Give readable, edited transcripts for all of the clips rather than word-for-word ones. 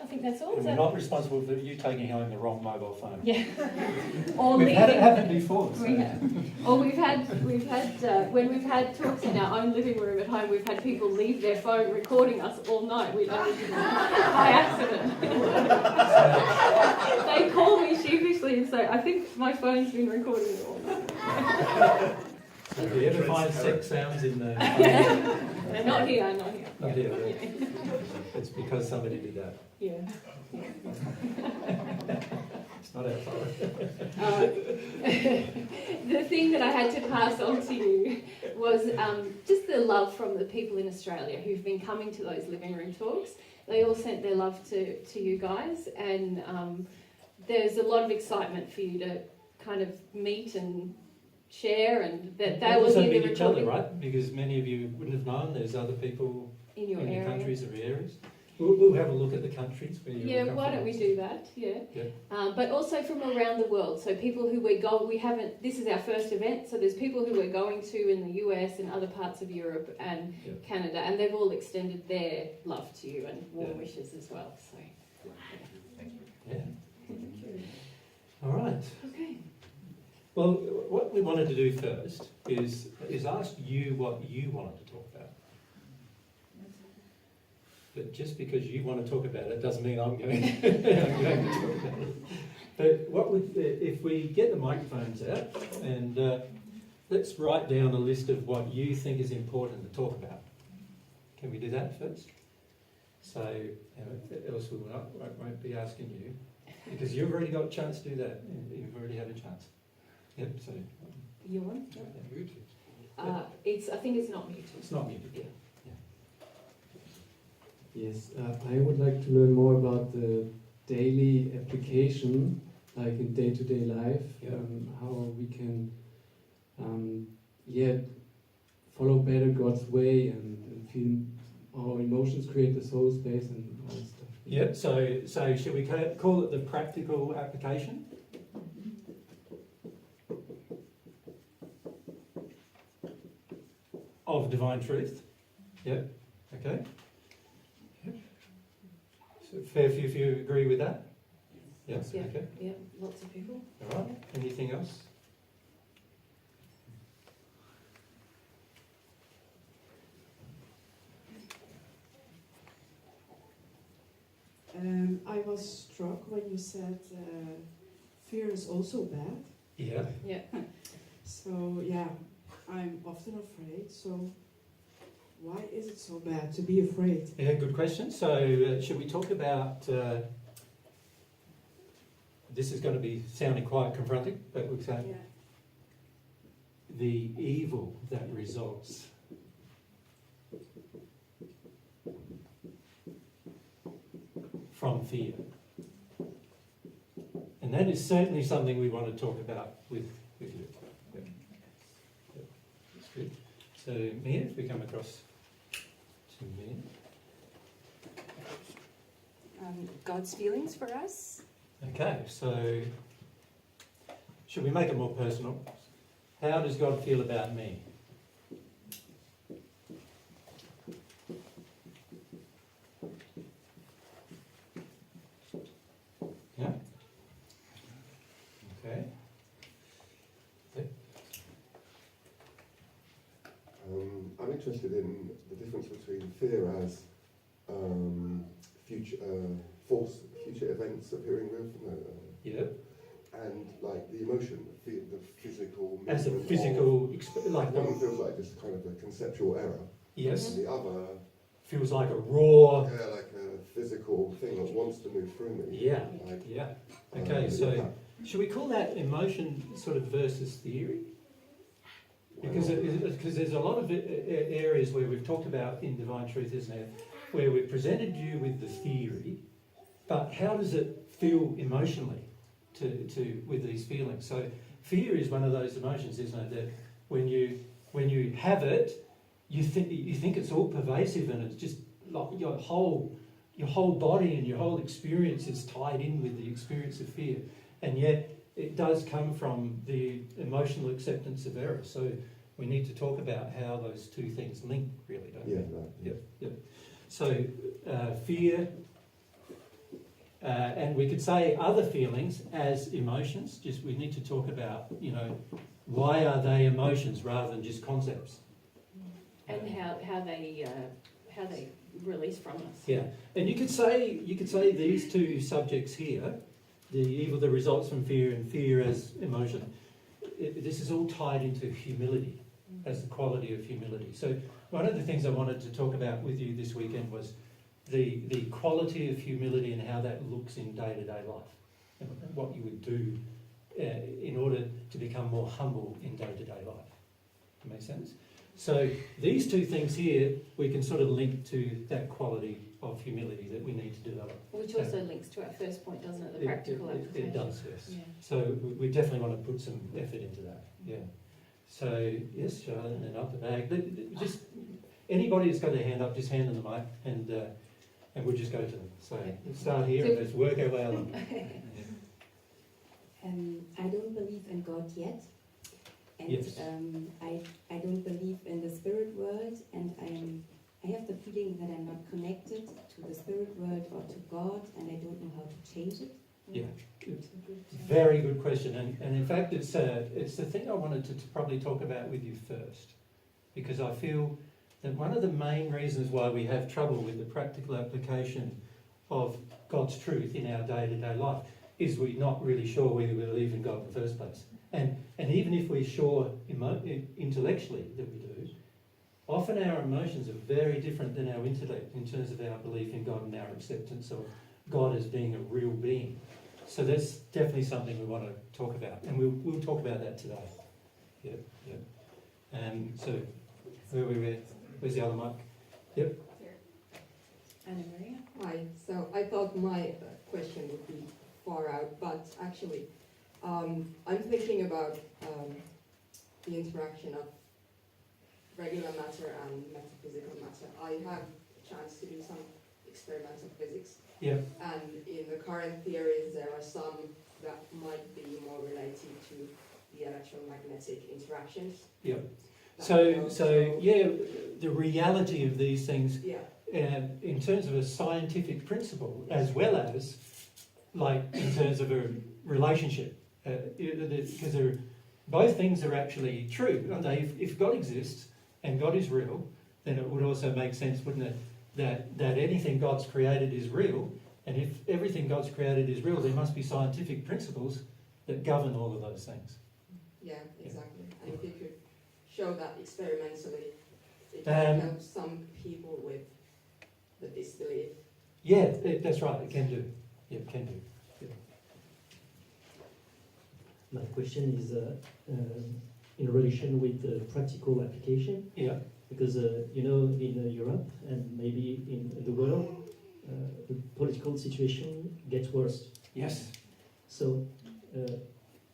I think that's all. And we're not responsible for you taking home the wrong mobile phone. Yeah. Or We've had it leaving. happen before. So. We have. Or we've had when we've had talks in our own living room at home, we've had people leave their phone recording us all night. We don't by accident. They call me sheepishly and say, "I think my phone's been recording you all night." So if you ever find sex sounds in the Not here, not here. not here, it's because somebody did that. Yeah. It's not our fault. The thing that I had to pass on to you was just the love from the people in Australia who've been coming to those living room talks. They all sent their love to you guys, and there's a lot of excitement for you to kind of meet and share, and that they will also hear the meet each other, recording right? Because many of you wouldn't have known there's other people in your in area. your countries or areas. We'll have a look at the countries where you Yeah, why don't we do that? Yeah. But also from around the world. So people who we haven't, this is our first event, so there's people who we're going to in the US and other parts of Europe and Canada, and they've all extended their love to you and warm wishes as well. So, Yeah. All right. Okay. Well, what we wanted to do first is ask you what you wanted to talk about. But just because you want to talk about it doesn't mean I'm going, I'm going to talk about it. But if we get the microphones out and let's write down a list of what you think is important to talk about. Can we do that first? So, else we won't be asking you, because you've already got a chance to do that. You've already had a chance. Yep. So. You want? Yeah. I think it's not muted. It's not muted. Yeah. Yes, I would like to learn more about the daily application, like in day-to-day life, how we can, follow better God's way and feel our emotions create the soul space and all that stuff. Yeah. So should we call it the practical application? Of divine truth. Yeah. Okay. So fair few of you agree with that? Yes. Yeah. Okay. Yeah. Lots of people. All right. Anything else? I was struck when you said fear is also bad. Yeah. Yeah. So yeah, I'm often afraid. So why is it so bad to be afraid? Yeah. Good question. So should we talk about? This is going to be sounding quite confronting, but we'll say the evil that results. From fear. And that is certainly something we want to talk about with you. Yeah. That's good. So, Mia, if we come across to Mia. God's feelings for us. Okay, so should we make it more personal? How does God feel about me? Yeah? Okay. I'm interested in the difference between fear as future events appearing with, Yeah. and like the emotion, the physical. As a movement physical, like one feels like just kind of a conceptual error. yes, And the other, feels like a raw. like a physical thing that wants to move through me. Yeah. Like, Yeah. Okay, so should we call that emotion sort of versus theory? Because there's a lot of areas where we've talked about in Divine Truth, isn't there, where we've presented you with the theory, but how does it feel emotionally to with these feelings? So fear is one of those emotions, isn't it, that when you have it, you think it's all pervasive and it's just like your whole body and your whole experience is tied in with the experience of fear, and yet it does come from the emotional acceptance of error. So we need to talk about how those two things link, really, don't we? Yeah, right. Yep. So fear And we could say other feelings as emotions. Just we need to talk about, you know, why are they emotions rather than just concepts? And how they release from us. Yeah, and you could say these two subjects here, the evil that results from fear and fear as emotion. This is all tied into humility, as the quality of humility. So one of the things I wanted to talk about with you this weekend was the quality of humility and how that looks in day-to-day life, and what you would do in order to become more humble in day-to-day life. That makes sense? So these two things here, we can sort of link to that quality of humility that we need to develop. Which also links to our first point, doesn't it? The practical application. It does, yes. Yeah. So we definitely want to put some effort into that. Yeah. So yes, Charlotte, and then up the bag. Just anybody who's got their hand up, just hand them the mic, and we'll just go to them. So we'll start here and let's work our way along. I don't believe in God yet, and Yes. I don't believe in the spirit world, and I have the feeling that I'm not connected to the spirit world or to God, and I don't know how to change it. Yeah. Very good question, and in fact it's the thing I wanted to probably talk about with you first, because I feel that one of the main reasons why we have trouble with the practical application of God's truth in our day-to-day life is we're not really sure whether we believe in God in the first place. And even if we're sure intellectually that we do, often our emotions are very different than our intellect in terms of our belief in God and our acceptance of God as being a real being. So that's definitely something we want to talk about, and we'll talk about that today. Yep. So where's the other mic? Yep. Anna Maria? Hi, so I thought my question would be far out, but actually I'm thinking about the interaction of regular matter and metaphysical matter. I have a chance to do some experimental physics. Yeah. And in the current theories, there are some that might be more related to the electromagnetic interactions. Yep. That So yeah, the reality of these things, Yeah. in terms of a scientific principle, as well as like in terms of a relationship, because both things are actually true, aren't they? If God exists and God is real, then it would also make sense, wouldn't it, that anything God's created is real, and if everything God's created is real, there must be scientific principles that govern all of those things. Yeah, exactly. And if you could show that experimentally, it Um, can help some people with the disbelief. Yeah, that's right, it can do. Yeah, it can do. Yeah. My question is in relation with the practical application, Yeah. because in Europe and maybe in the world, the political situation gets worse. Yes. So,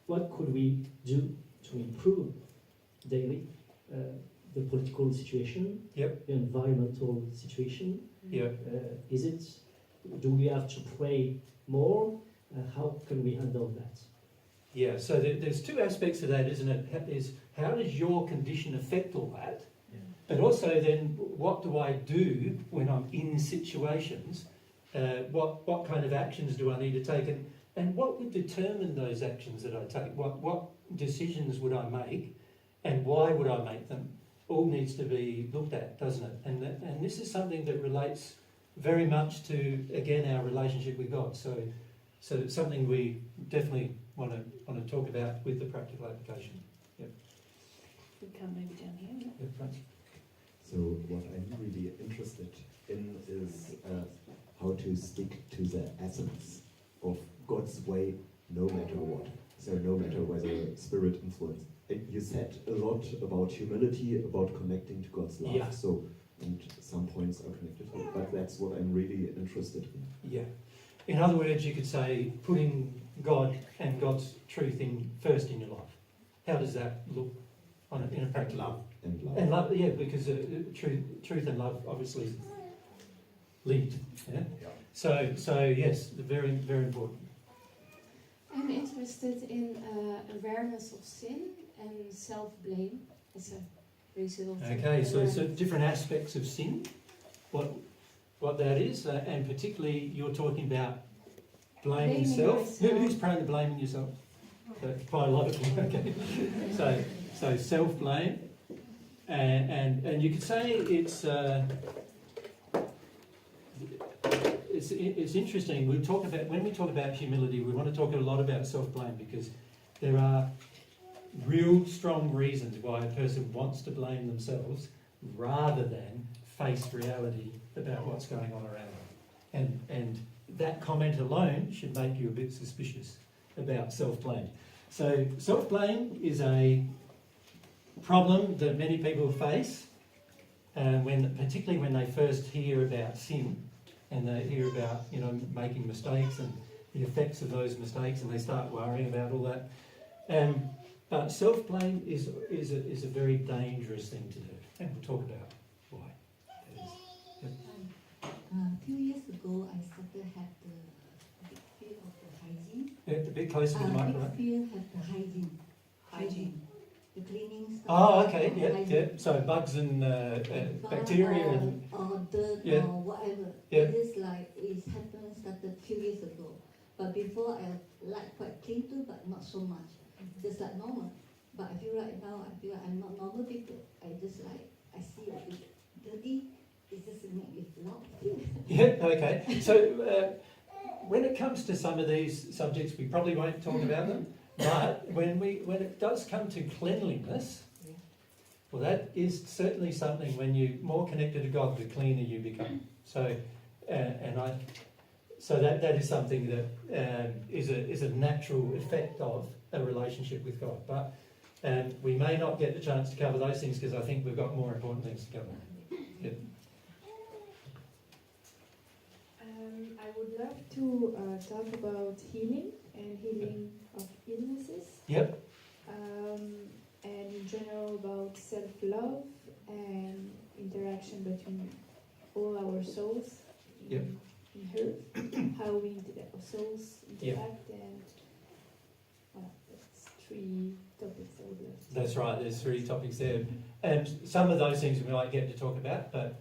what could we do to improve daily the political situation, Yep. the environmental situation? Yeah. Do we have to pray more? How can we handle that? Yeah, so there's two aspects to that, isn't it? Is how does your condition affect all that? Yeah. But also then, what do I do when I'm in situations? What kind of actions do I need to take? And what would determine those actions that I take? What decisions would I make? And why would I make them? All needs to be looked at, doesn't it? And this is something that relates very much to, again, our relationship with God. So it's something we definitely want to talk about with the practical application. Yep. We come maybe down here. Yep, Franz. So what I'm really interested in is how to stick to the essence of God's way, no matter what. So no matter whether spirit influence. And you said a lot about humility, about connecting to God's love. Yeah. So, and some points are connected to it, but that's what I'm really interested in. Yeah. In other words, you could say putting God and God's truth first in your life. How does that look in a practical? Love. And love, yeah, because truth and love obviously linked. Yeah. So yes, very very important. I'm interested in awareness of sin and self-blame. It's a result. Okay, so different aspects of sin, what that is, and particularly you're talking about Blaming Blaming self. myself. Who's prone to blaming yourself? Quite a lot of people. Okay. So self-blame, and you could say it's interesting. We talk about when we talk about humility, we want to talk a lot about self-blame because there are real strong reasons why a person wants to blame themselves rather than face reality about what's going on around them. And that comment alone should make you a bit suspicious about self-blame. So self-blame is a problem that many people face, particularly when they first hear about sin and they hear about making mistakes and the effects of those mistakes, and they start worrying about all that. But self-blame is a very dangerous thing to do, and we'll talk about why. A few years ago, I started had the big fear of the hygiene. A bit closer to the microphone. Big fear of the hygiene. The cleaning stuff. Oh, okay, yeah. So bugs and bacteria and or dirt yeah. or whatever. Yeah. It is like it happened started a few years ago. But before I like quite clean too, but not so much. Just like normal. But I feel right now I'm not normal people. I just like I see a bit dirty. It just make me lot. yeah, okay. So when it comes to some of these subjects, we probably won't talk about them. But when it does come to cleanliness, well, that is certainly something. When you're more connected to God, the cleaner you become. So, so that is something that is a natural effect of a relationship with God. But we may not get the chance to cover those things because I think we've got more important things to cover. Yep. I would love to talk about healing and healing of illnesses. Yep. And in general about self-love and interaction between all our souls in Earth, how our souls interact, and that's 3 topics I would love to That's right, there's 3 topics there. And some of those things we might get to talk about, but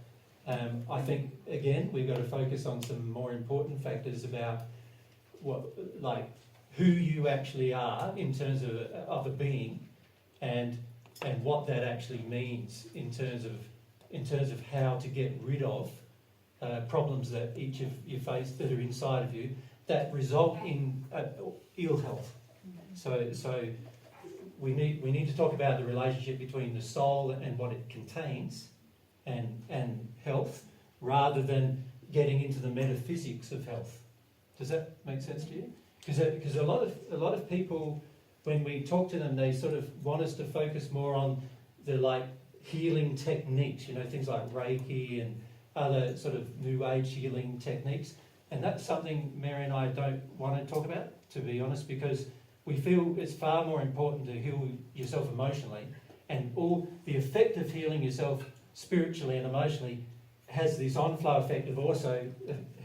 I think, again, we've got to focus on some more important factors about who you actually are in terms of a being, and what that actually means in terms of how to get rid of problems that each of you face that are inside of you that result in ill health. So we need to talk about the relationship between the soul and what it contains and health, rather than getting into the metaphysics of health. Does that make sense to you? Because a lot of people, when we talk to them, they sort of want us to focus more on the healing techniques, things like Reiki and other sort of New Age healing techniques, and that's something Mary and I don't want to talk about, to be honest, because we feel it's far more important to heal yourself emotionally, and all the effect of healing yourself spiritually and emotionally has this on-flow effect of also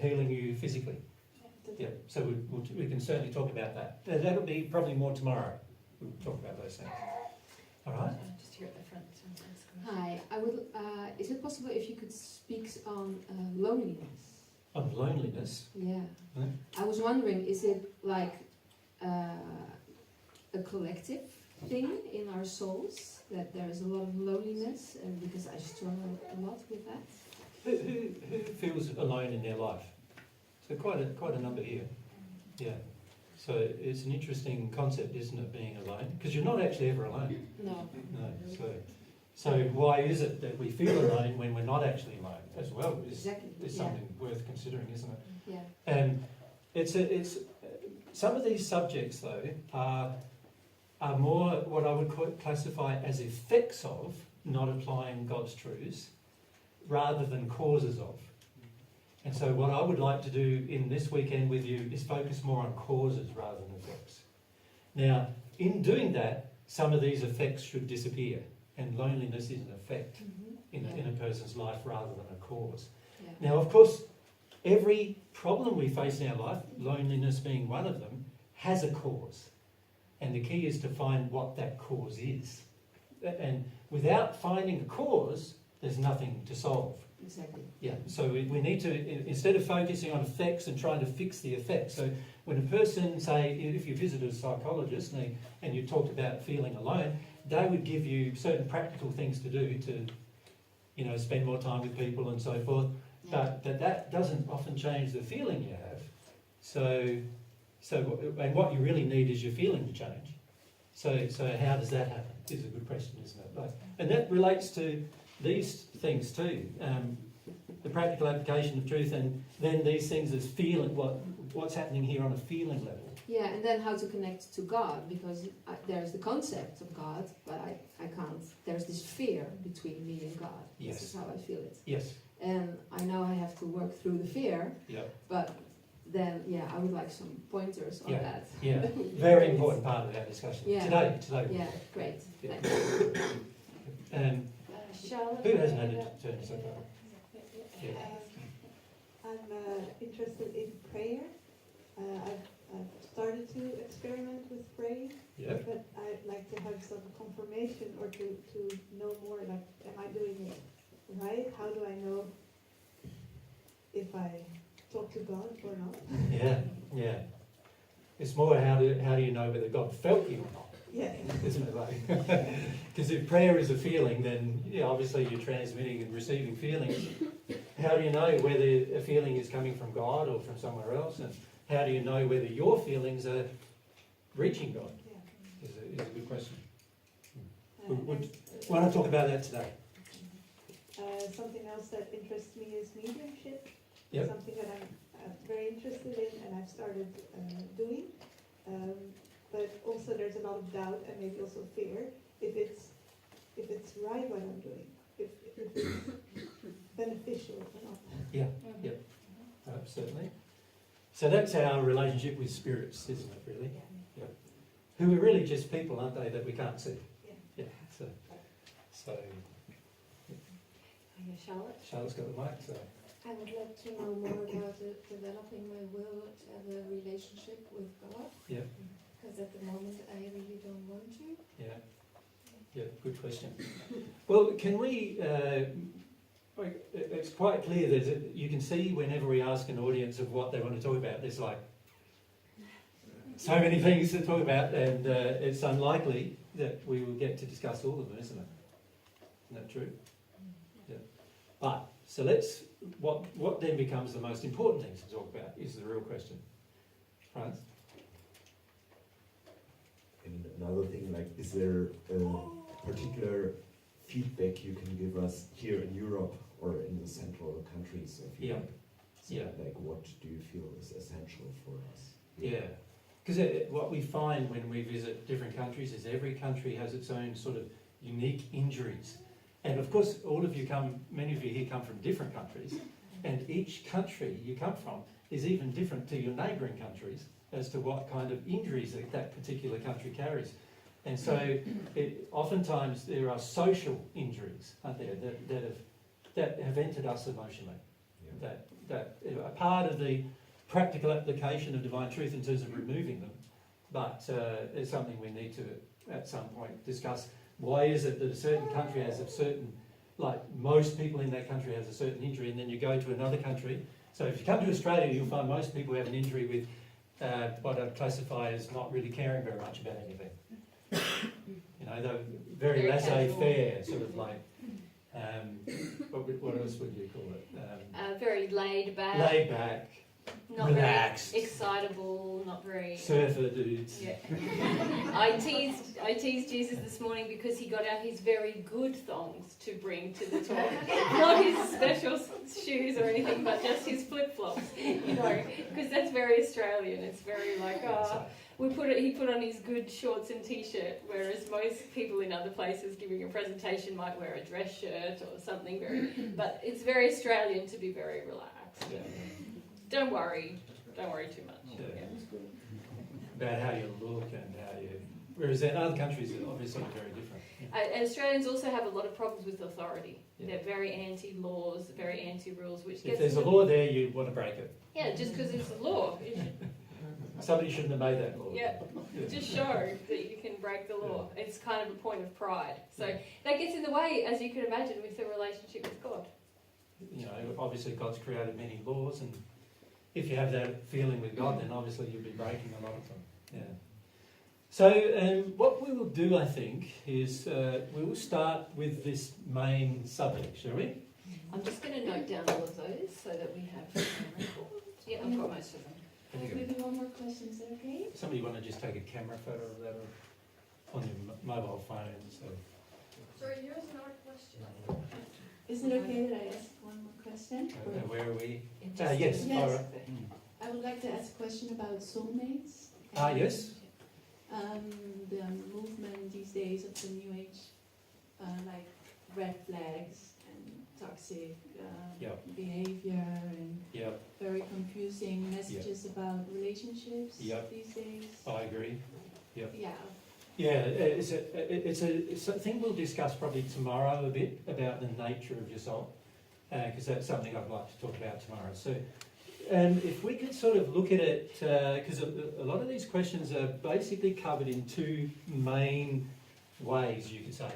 healing you physically. Yeah, so we can certainly talk about that. That'll be probably more tomorrow. We'll talk about those things. All right. Just here at the front. Hi, I would. Is it possible if you could speak on loneliness? On loneliness. Yeah. Huh? I was wondering, is it like a collective thing in our souls that there is a lot of loneliness, because I struggle a lot with that. Who feels alone in their life? So quite a number here. Yeah. So it's an interesting concept, isn't it, being alone? Because you're not actually ever alone. No. No. So why is it that we feel alone when we're not actually alone as well? Is something worth considering, isn't it? Yeah. And it's some of these subjects though are more what I would classify as effects of not applying God's truths rather than causes of. And so what I would like to do in this weekend with you is focus more on causes rather than effects. Now, in doing that, some of these effects should disappear, and loneliness is an effect in a person's life rather than a cause. Yeah. Now, of course, every problem we face in our life, loneliness being one of them, has a cause. And the key is to find what that cause is. And without finding a cause, there's nothing to solve. exactly. Yeah, so we need to, instead of focusing on effects and trying to fix the effects, so when a person, say, if you visited a psychologist and you talked about feeling alone, they would give you certain practical things to do to, you know, spend more time with people and so forth, but that doesn't often change the feeling you have. So, and what you really need is your feeling to change. So how does that happen? Is a good question, isn't it? Like, and that relates to these things too. The practical application of truth, and then these things as feeling, what's happening here on a feeling level. Yeah, and then how to connect to God, because there's the concept of God, but I can't. There's this fear between me and God. Yes. This is how I feel it. Yes. And I know I have to work through the fear. Yeah. But then, yeah, I would like some pointers on that. Yeah, very important part of our discussion today. Yeah, great. Yeah. Charlotte, who hasn't had a turn so far? Yeah. I'm interested in prayer. I've started to experiment with praying, but I'd like to have some confirmation or to know more, like, am I doing it right? How do I know if I talk to God or not? Yeah. It's more how do you know whether God felt you or not? Yeah. Isn't it like? Because if prayer is a feeling, then obviously you're transmitting and receiving feelings. How do you know whether a feeling is coming from God or from somewhere else? And how do you know whether your feelings are reaching God? Is a good question. Why don't I talk about that today? Something else that interests me is mediumship. Yep. Something that I'm very interested in and I've started doing. But also there's a lot of doubt and maybe also fear if it's right what I'm doing, if it's beneficial or not. Yeah, certainly. So that's our relationship with spirits, isn't it, really? Yeah. Who are really just people, aren't they, that we can't see? Yeah. So Charlotte's got the mic, so. I would like to know more about developing my will to have a relationship with God. Yeah. Because at the moment I really don't want to. Yeah, good question. Well, can we, it's quite clear that you can see whenever we ask an audience of what they want to talk about, there's like so many things to talk about, and it's unlikely that we will get to discuss all of them, isn't it? Isn't that true? Yeah. But, so what then becomes the most important things to talk about is the real question. Franz? And another thing, like, is there a particular feedback you can give us here in Europe or in the central countries of Europe? Like, what do you feel is essential for us? Yeah, because what we find when we visit different countries is every country has its own sort of unique injuries. And of course, many of you here come from different countries, and each country you come from is even different to your neighbouring countries as to what kind of injuries that particular country carries. And so oftentimes there are social injuries, aren't there, that have entered us emotionally. Yeah. That are part of the practical application of divine truth in terms of removing them. But it's something we need to, at some point, discuss. Why is it that a certain country has a certain, like most people in that country has a certain injury, and then you go to another country. So if you come to Australia, you'll find most people have an injury with what I'd classify as not really caring very much about anything. You know, they're very laissez-faire, sort of like, what else would you call it? Very laid back. Laid back. Not relaxed. Very excitable, not very... Surfer dudes. Yeah. I teased Jesus this morning because he got out his very good thongs to bring to the talk. Not his special shoes or anything, but just his flip-flops, you know, because that's very Australian. It's very like, he put on his good shorts and t-shirt, whereas most people in other places giving a presentation might wear a dress shirt or something very... But it's very Australian to be very relaxed. Yeah. Don't worry too much. Yeah. About how you look and how you... Whereas in other countries, it's obviously very different. And Australians also have a lot of problems with authority. Yeah. They're very anti-laws, very anti-rules, which if there's a law there, you want to break it. Yeah, just because it's a law. Somebody shouldn't have made that law. Yeah, just show that you can break the law. Yeah. It's kind of a point of pride. So that gets in the way, as you can imagine, with the relationship with God. obviously God's created many laws, and if you have that feeling with God, then obviously you'll be breaking a lot of them. Yeah. So what we will do, I think, is we will start with this main subject, shall we? I'm just going to note down all of those so that we have a record. Yeah, I've got most of them. Maybe one more question, is that okay? Somebody want to just take a camera photo of that on your mobile phone? So. Sorry, here's another question. Is it okay that I ask one more question? Where are we? Yes. Laura. I would like to ask a question about soulmates. Yes. The movement these days of the New Age, like red flags and toxic behavior and very confusing messages about relationships these days. I agree. Yeah. Yeah, it's a thing we'll discuss probably tomorrow a bit about the nature of your soul, because that's something I'd like to talk about tomorrow. So if we could sort of look at it, because a lot of these questions are basically covered in two main ways, you could say.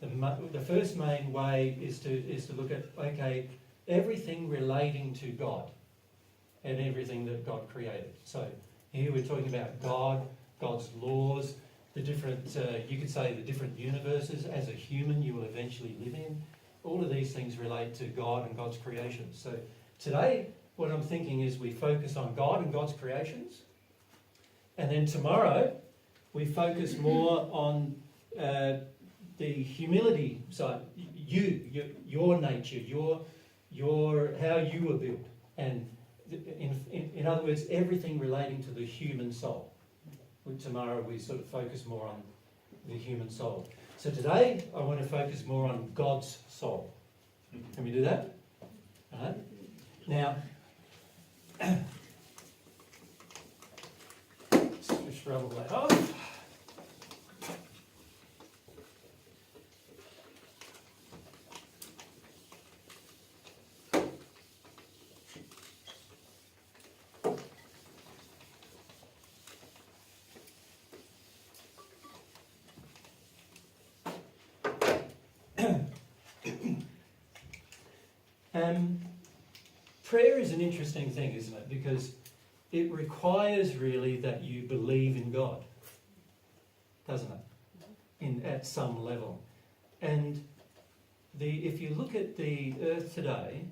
The first main way is to look at, okay, everything relating to God and everything that God created. So here we're talking about God, God's laws, the different, you could say the different universes as a human you will eventually live in. All of these things relate to God and God's creation. So today, what I'm thinking is we focus on God and God's creations. And then tomorrow, we focus more on the humility side, your nature, your how you were built. And in other words, everything relating to the human soul. Tomorrow we sort of focus more on the human soul. So today I want to focus more on God's soul. Can we do that? All right. Now, just rubble that off. Prayer is an interesting thing, isn't it? Because it requires really that you believe in God, doesn't it? At some level. And if you look at the earth today,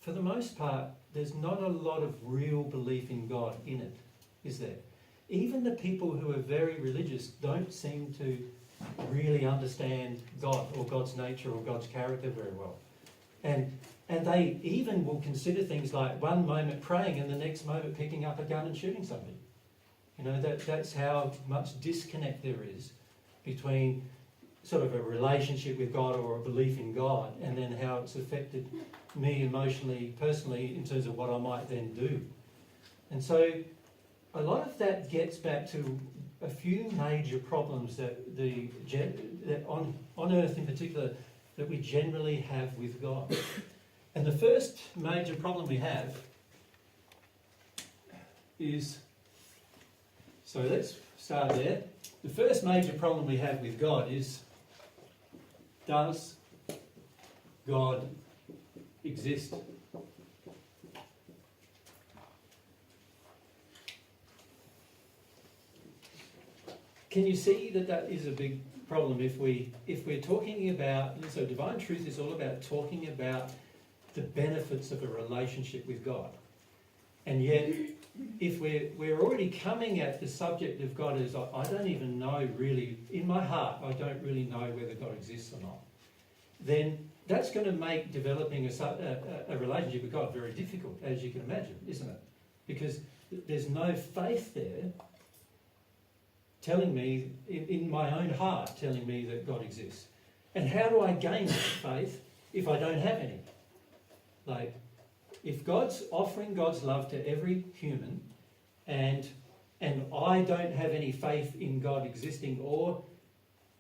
for the most part, there's not a lot of real belief in God in it, is there? Even the people who are very religious don't seem to really understand God or God's nature or God's character very well. And they even will consider things like one moment praying and the next moment picking up a gun and shooting somebody. You know, that's how much disconnect there is between sort of a relationship with God or a belief in God and then how it's affected me emotionally, personally, in terms of what I might then do. And so a lot of that gets back to a few major problems that on earth in particular that we generally have with God. And the first major problem we have is, so let's start there. The first major problem we have with God is, does God exist? Can you see that is a big problem if we're talking about, so divine truth is all about talking about the benefits of a relationship with God. And yet, if we're already coming at the subject of God as I don't even know really, in my heart, I don't really know whether God exists or not, then that's going to make developing a relationship with God very difficult, as you can imagine, isn't it? Because there's no faith there telling me, in my own heart, telling me that God exists. And how do I gain that faith if I don't have any? Like, if God's offering God's love to every human, and I don't have any faith in God existing, or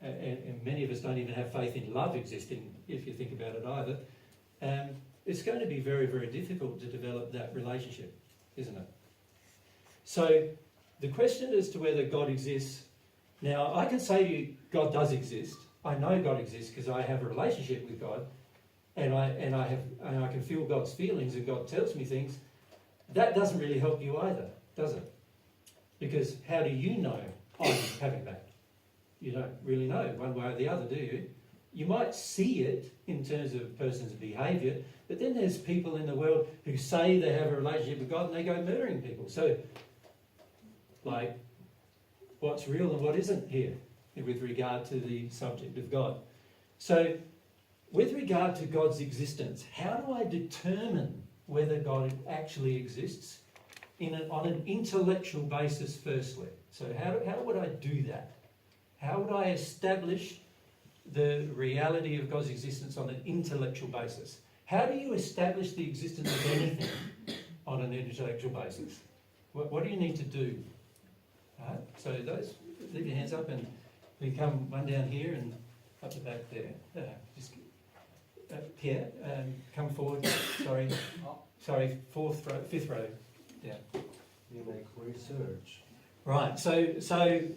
and many of us don't even have faith in love existing, if you think about it either, it's going to be very, very difficult to develop that relationship, isn't it? So the question as to whether God exists, now I can say to you, God does exist. I know God exists because I have a relationship with God. and I can feel God's feelings and God tells me things, that doesn't really help you either, does it? Because how do you know I'm having that? You don't really know one way or the other, do you? You might see it in terms of a person's behaviour, but then there's people in the world who say they have a relationship with God and they go murdering people. So, like, what's real and what isn't here with regard to the subject of God? So, with regard to God's existence, how do I determine whether God actually exists on an intellectual basis firstly? So how would I do that? How would I establish the reality of God's existence on an intellectual basis? How do you establish the existence of anything on an intellectual basis? What do you need to do? Right? So those, leave your hands up, and we come one down here and up the back there. Pierre, come forward. Sorry, fifth row. Yeah. You make research. Right. So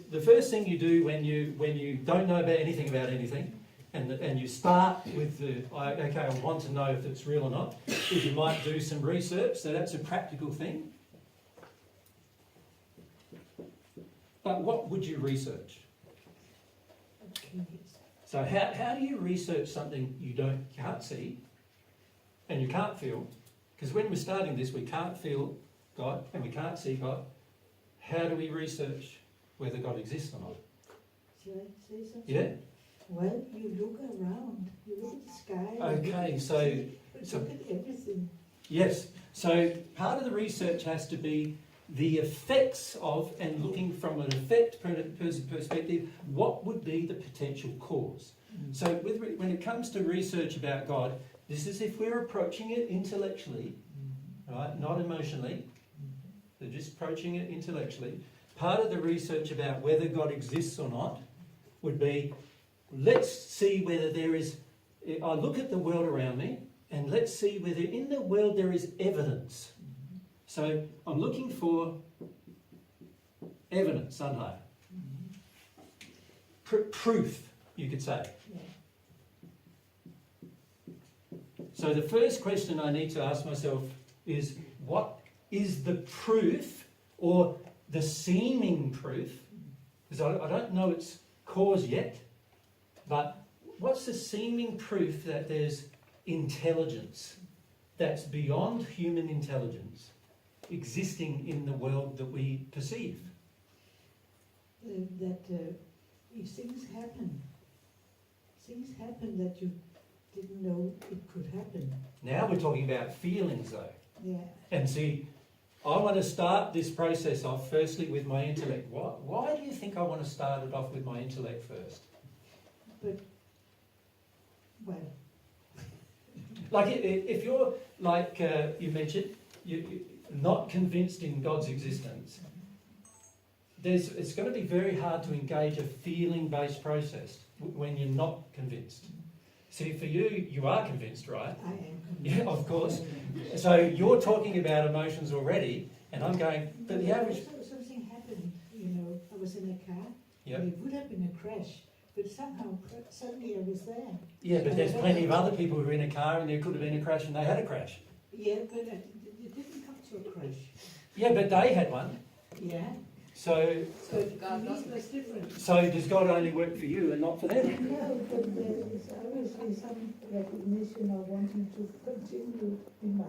the first thing you do when you don't know about anything, and you start with I want to know if it's real or not, is you might do some research. So that's a practical thing. But what would you research? So how do you research something you can't see and you can't feel? Because when we're starting this, we can't feel God and we can't see God. How do we research whether God exists or not? Should I say something? Yeah. Well, you look around. You look at the sky. Okay, so look at everything. Yes. So part of the research has to be the effects of, and looking from an effect perspective, what would be the potential cause? So when it comes to research about God, this is if we're approaching it intellectually, right, not emotionally. They're just approaching it intellectually. Part of the research about whether God exists or not would be, let's see whether there is, I look at the world around me, and let's see whether in the world there is evidence. So I'm looking for evidence, aren't I? Proof, you could say. So the first question I need to ask myself is, what is the proof or the seeming proof? Because I don't know its cause yet, but what's the seeming proof that there's intelligence that's beyond human intelligence existing in the world that we perceive? That if things happen that you didn't know it could happen. Now we're talking about feelings though. Yeah. And see, I want to start this process off firstly with my intellect. Why do you think I want to start it off with my intellect first? But, well... Like if you're, like you mentioned, you're not convinced in God's existence, it's going to be very hard to engage a feeling-based process when you're not convinced. See, for you, you are convinced, right? I am convinced. Yeah, of course. So you're talking about emotions already, and I'm going, but the average... Something happened, I was in a car. Yep. It would have been a crash, but somehow, suddenly I was there. Yeah, but there's plenty of other people who were in a car and there could have been a crash and they had a crash. Yeah, but it didn't come to a crash. Yeah, but they had one. Yeah. So God was different. So does God only work for you and not for them? No, but there is obviously some recognition of wanting to continue in my...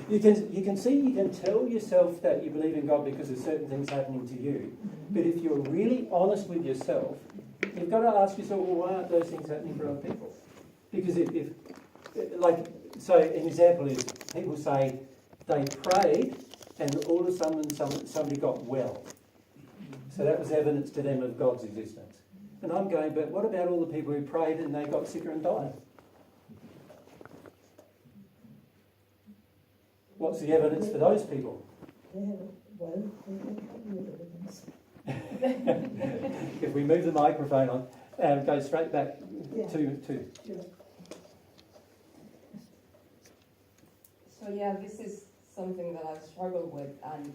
You can tell yourself that you believe in God because there's certain things happening to you. But if you're really honest with yourself, you've got to ask yourself, well, why aren't those things happening for other people? Because so an example is people say they prayed and all of a sudden somebody got well. So that was evidence to them of God's existence. And I'm going, but what about all the people who prayed and they got sicker and died? What's the evidence for those people? They have evidence. If we move the microphone on, go straight back to. Yeah. So yeah, this is something that I've struggled with, and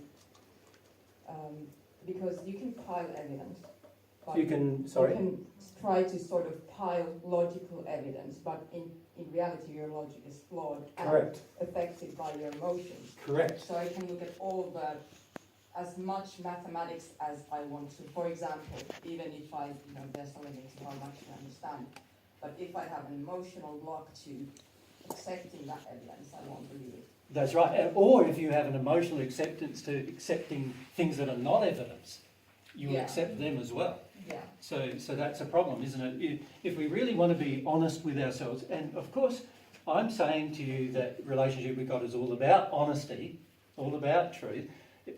because you can pile evidence But You can, sorry? You can try to sort of pile logical evidence, but in reality your logic is flawed Correct. and affected by your emotions. Correct. So I can look at all of that as much mathematics as I want to. For example, even if there's a limit to how much I understand. But if I have an emotional block to accepting that evidence, I won't believe it. That's right. Or if you have an emotional acceptance to accepting things that are not evidence, you will accept them as well. Yeah. So that's a problem, isn't it? If we really want to be honest with ourselves, and of course, I'm saying to you that relationship with God is all about honesty, all about truth.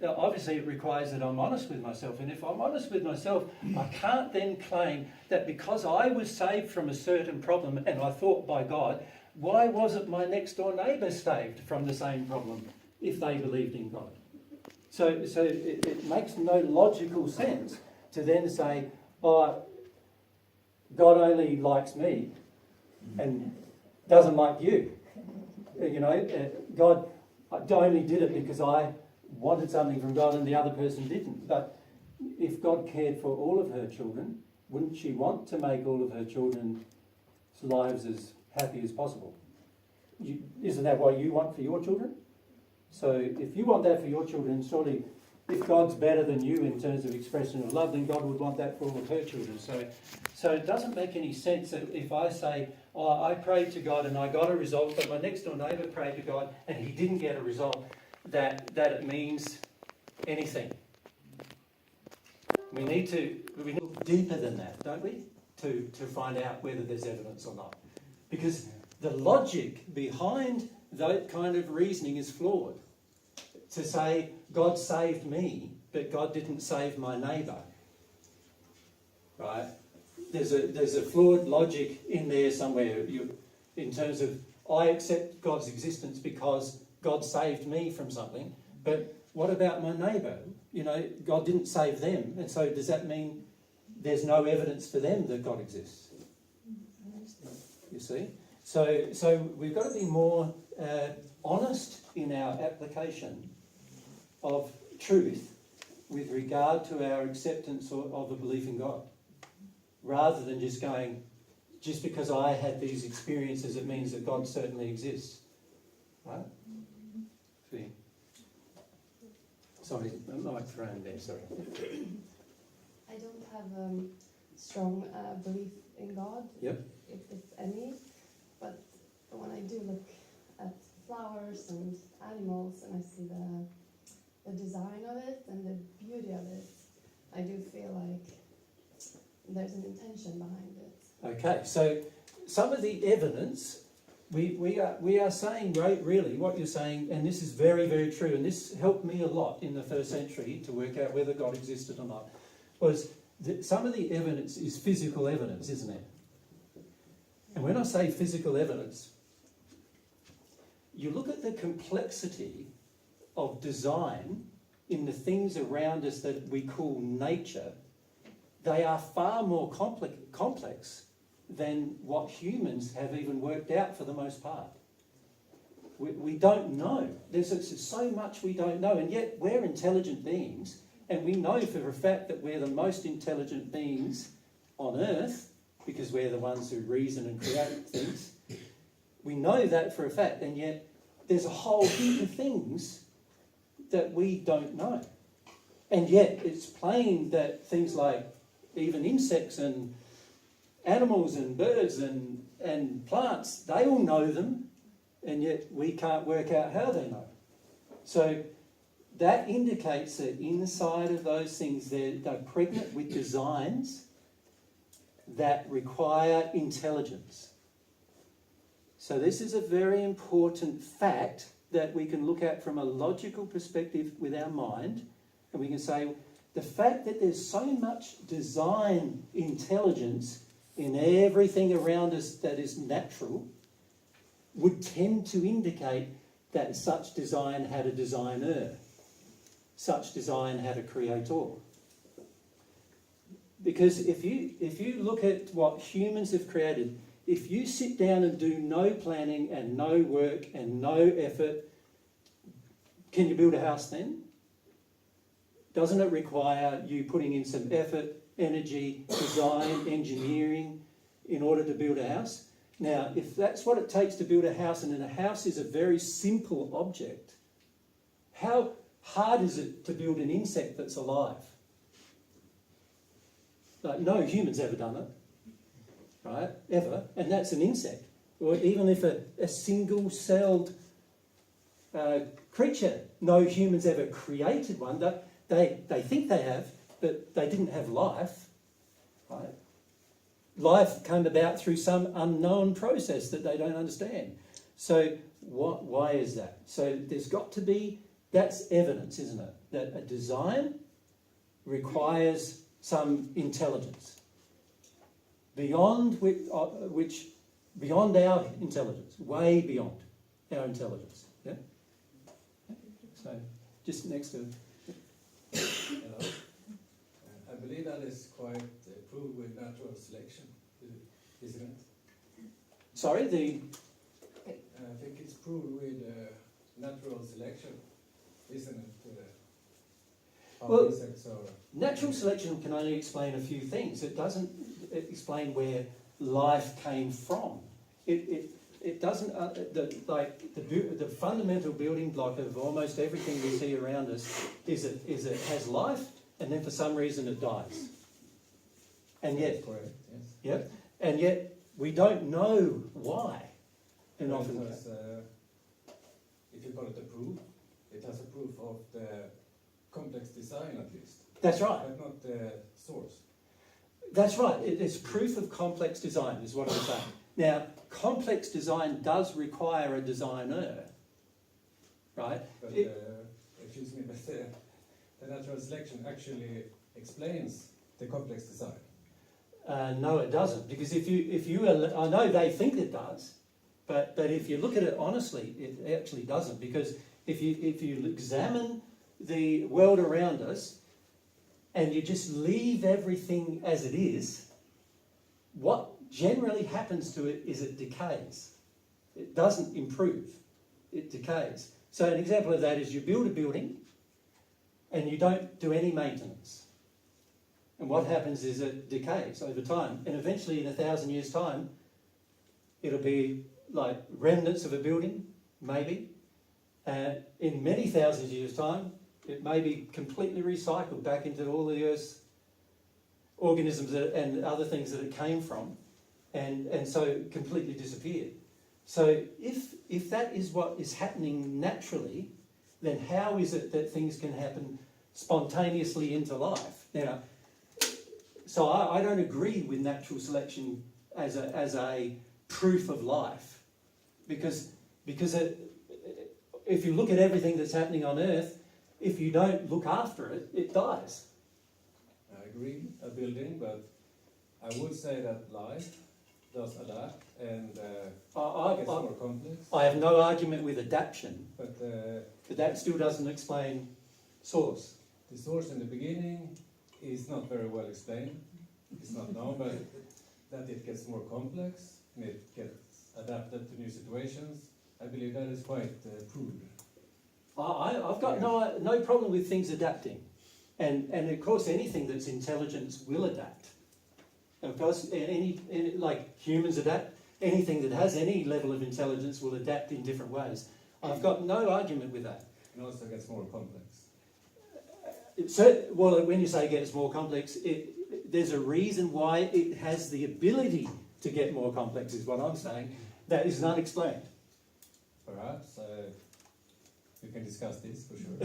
Obviously, it requires that I'm honest with myself. And if I'm honest with myself, I can't then claim that because I was saved from a certain problem and I thought by God, why wasn't my next door neighbour saved from the same problem if they believed in God? So it makes no logical sense to then say, oh, God only likes me and doesn't like you. God only did it because I wanted something from God and the other person didn't. But if God cared for all of her children, wouldn't she want to make all of her children's lives as happy as possible? Isn't that what you want for your children? So if you want that for your children, surely if God's better than you in terms of expression of love, then God would want that for all of her children. So it doesn't make any sense that if I say, oh, I prayed to God and I got a result, but my next door neighbour prayed to God and he didn't get a result, that it means anything. We need to look deeper than that, don't we? To find out whether there's evidence or not. Because the logic behind that kind of reasoning is flawed. To say, God saved me, but God didn't save my neighbour. Right? There's a flawed logic in there somewhere in terms of, I accept God's existence because God saved me from something, but what about my neighbour? God didn't save them, and so does that mean there's no evidence for them that God exists? You see? So we've got to be more honest in our application of truth with regard to our acceptance of a belief in God, rather than just going, just because I had these experiences, it means that God certainly exists. Right? See? Sorry, I might throw in there, sorry. I don't have a strong belief in God, if any, but when I do look at flowers and animals and I see the design of it and the beauty of it, I do feel like there's an intention behind it. Okay, so some of the evidence, we are saying, really, what you're saying, and this is very, very true, and this helped me a lot in the first century to work out whether God existed or not, was that some of the evidence is physical evidence, isn't it? And when I say physical evidence, you look at the complexity of design in the things around us that we call nature, they are far more complex than what humans have even worked out for the most part. We don't know. There's so much we don't know, and yet we're intelligent beings, and we know for a fact that we're the most intelligent beings on earth, because we're the ones who reason and create things. We know that for a fact, and yet there's a whole heap of things that we don't know. And yet it's plain that things like even insects and animals and birds and plants, they all know them, and yet we can't work out how they know. So that indicates that inside of those things, they're pregnant with designs that require intelligence. So this is a very important fact that we can look at from a logical perspective with our mind, and we can say the fact that there's so much design intelligence in everything around us that is natural would tend to indicate that such design had a designer, such design had a creator. Because if you look at what humans have created, if you sit down and do no planning and no work and no effort, can you build a house then? Doesn't it require you putting in some effort energy, design, engineering in order to build a house. Now, if that's what it takes to build a house, and then a house is a very simple object, how hard is it to build an insect that's alive? Like, no human's ever done it, right? Ever. And that's an insect. Or even if a single-celled creature, no humans ever created one. They think they have, but they didn't have life, right? Life came about through some unknown process that they don't understand. So why is that? So there's got to be, that's evidence, isn't it? That a design requires some intelligence beyond beyond our intelligence, way beyond our intelligence. Yeah. So just next to. Hello. I believe that is quite proved with natural selection, isn't it? Sorry, I think it's proved with natural selection, isn't it? Well, insects are... Natural selection can only explain a few things. It doesn't explain where life came from. It doesn't, the fundamental building block of almost everything we see around us is it has life, and then for some reason it dies. And yet, correct, yes. Yep, and yet we don't know why. And Well, often, because, if you call it a proof, it has a proof of the complex design at least. That's right. But not the source. That's right. It's proof of complex design, is what I'm saying. Now, complex design does require a designer, right? But, excuse me, but the natural selection actually explains the complex design. No, it doesn't, because I know they think it does, but if you look at it honestly, it actually doesn't, because if you examine the world around us and you just leave everything as it is, what generally happens to it is it decays. It doesn't improve, it decays. So an example of that is you build a building and you don't do any maintenance. And what happens is it decays over time. And eventually in 1,000 years' time, it'll be like remnants of a building, maybe. And in many thousands of years' time, it may be completely recycled back into all the Earth's organisms and other things that it came from, and so completely disappeared. So if that is what is happening naturally, then how is it that things can happen spontaneously into life? Now, so I don't agree with natural selection as a proof of life, because if you look at everything that's happening on Earth, if you don't look after it, it dies. I agree, a building, but I would say that life does adapt and gets more complex. I have no argument with adaptation, but that still doesn't explain source. The source in the beginning is not very well explained. It's not known, but that it gets more complex and it gets adapted to new situations, I believe that is quite proved. I've got no problem with things adapting. And of course, anything that's intelligence will adapt. Of course, like humans adapt, anything that has any level of intelligence will adapt in different ways. I've got no argument with that. And also gets more complex. Well, when you say it gets more complex, there's a reason why it has the ability to get more complex, is what I'm saying. That is unexplained. Perhaps we can discuss this for sure.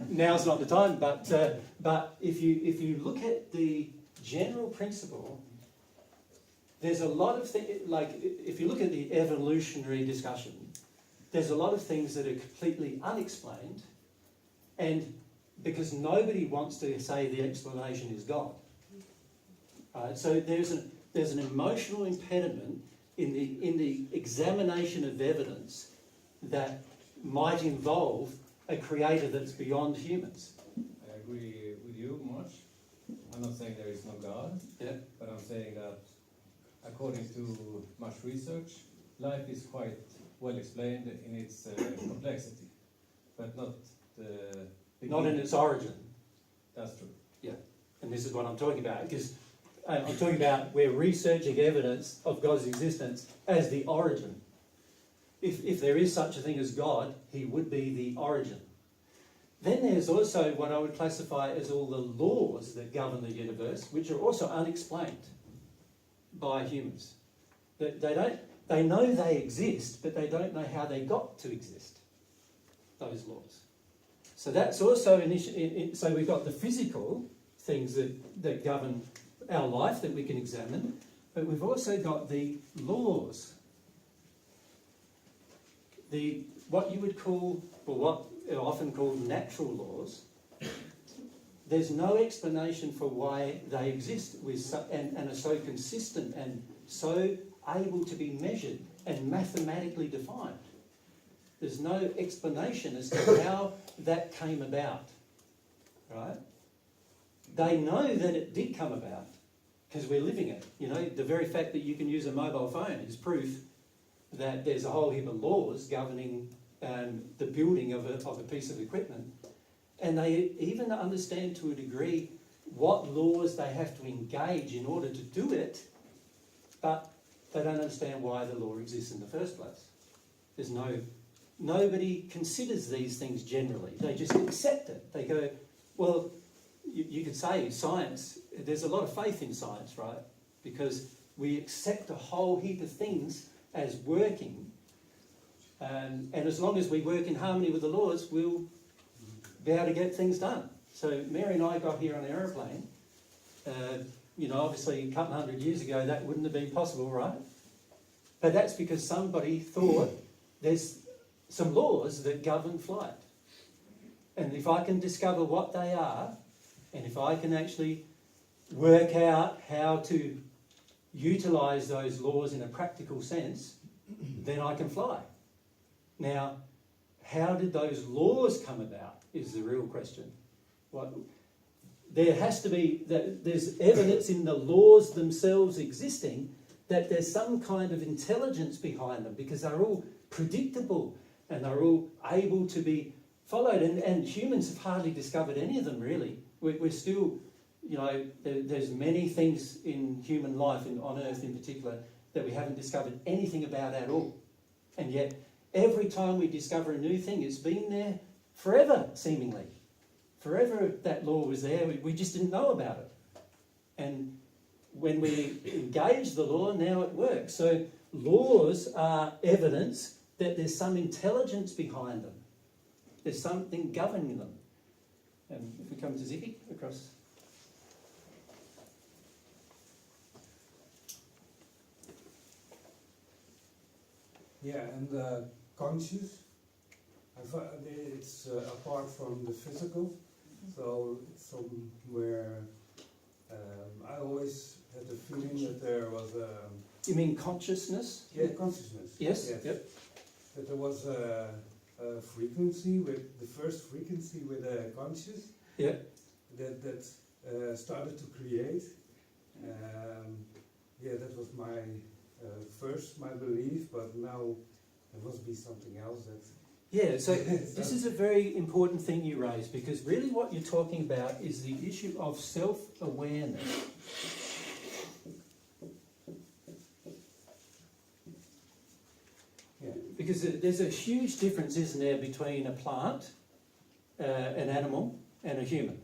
Now's not the time, but if you look at the general principle, there's a lot of things, like if you look at the evolutionary discussion, there's a lot of things that are completely unexplained, and because nobody wants to say the explanation is God. So there's an emotional impediment in the examination of evidence that might involve a creator that's beyond humans. I agree with you much. I'm not saying there is no God, but I'm saying that according to much research, life is quite well explained in its complexity, but not the Not in its origin. That's true. Yeah, and and this is what I'm talking about, because I'm talking about we're researching evidence of God's existence as the origin. If there is such a thing as God, he would be the origin. Then there's also what I would classify as all the laws that govern the universe, which are also unexplained by humans. They know they exist, but they don't know how they got to exist, those laws. So that's also an issue. So we've got the physical things that govern our life that we can examine, but we've also got the laws. What you would call, or what are often called natural laws. There's no explanation for why they exist and are so consistent and so able to be measured and mathematically defined. There's no explanation as to how that came about, right? They know that it did come about because we're living it. You know, the very fact that you can use a mobile phone is proof that there's a whole heap of laws governing the building of a piece of equipment. And they even understand to a degree what laws they have to engage in order to do it, but they don't understand why the law exists in the first place. Nobody considers these things generally. They just accept it. They go, well, you could say science, there's a lot of faith in science, right? Because we accept a whole heap of things as working, and as long as we work in harmony with the laws, we'll be able to get things done. So Mary and I got here on an aeroplane. Obviously a couple hundred years ago that wouldn't have been possible, right? But that's because somebody thought there's some laws that govern flight. And if I can discover what they are, and if I can actually work out how to utilise those laws in a practical sense, then I can fly. Now, how did those laws come about is the real question. There has to be, there's evidence in the laws themselves existing that there's some kind of intelligence behind them, because they're all predictable and they're all able to be followed. And humans have hardly discovered any of them, really. We're still, there's many things in human life, on Earth in particular, that we haven't discovered anything about at all. And yet, every time we discover a new thing, it's been there forever, seemingly. Forever that law was there, we just didn't know about it. And when we engage the law, now it works. So laws are evidence that there's some intelligence behind them. There's something governing them. And if we come to Zippy, across. Yeah, and conscious, it's apart from the physical, so it's somewhere, I always had the feeling that there was a... You mean consciousness? Yeah, consciousness. Yes, yep. That there was a frequency, with the first frequency with a conscious, that started to create. That was my my belief, but now there must be something else that... Yeah, so this is a very important thing you raise, because really what you're talking about is the issue of self-awareness. Because there's a huge difference, isn't there, between a plant, an animal, and a human.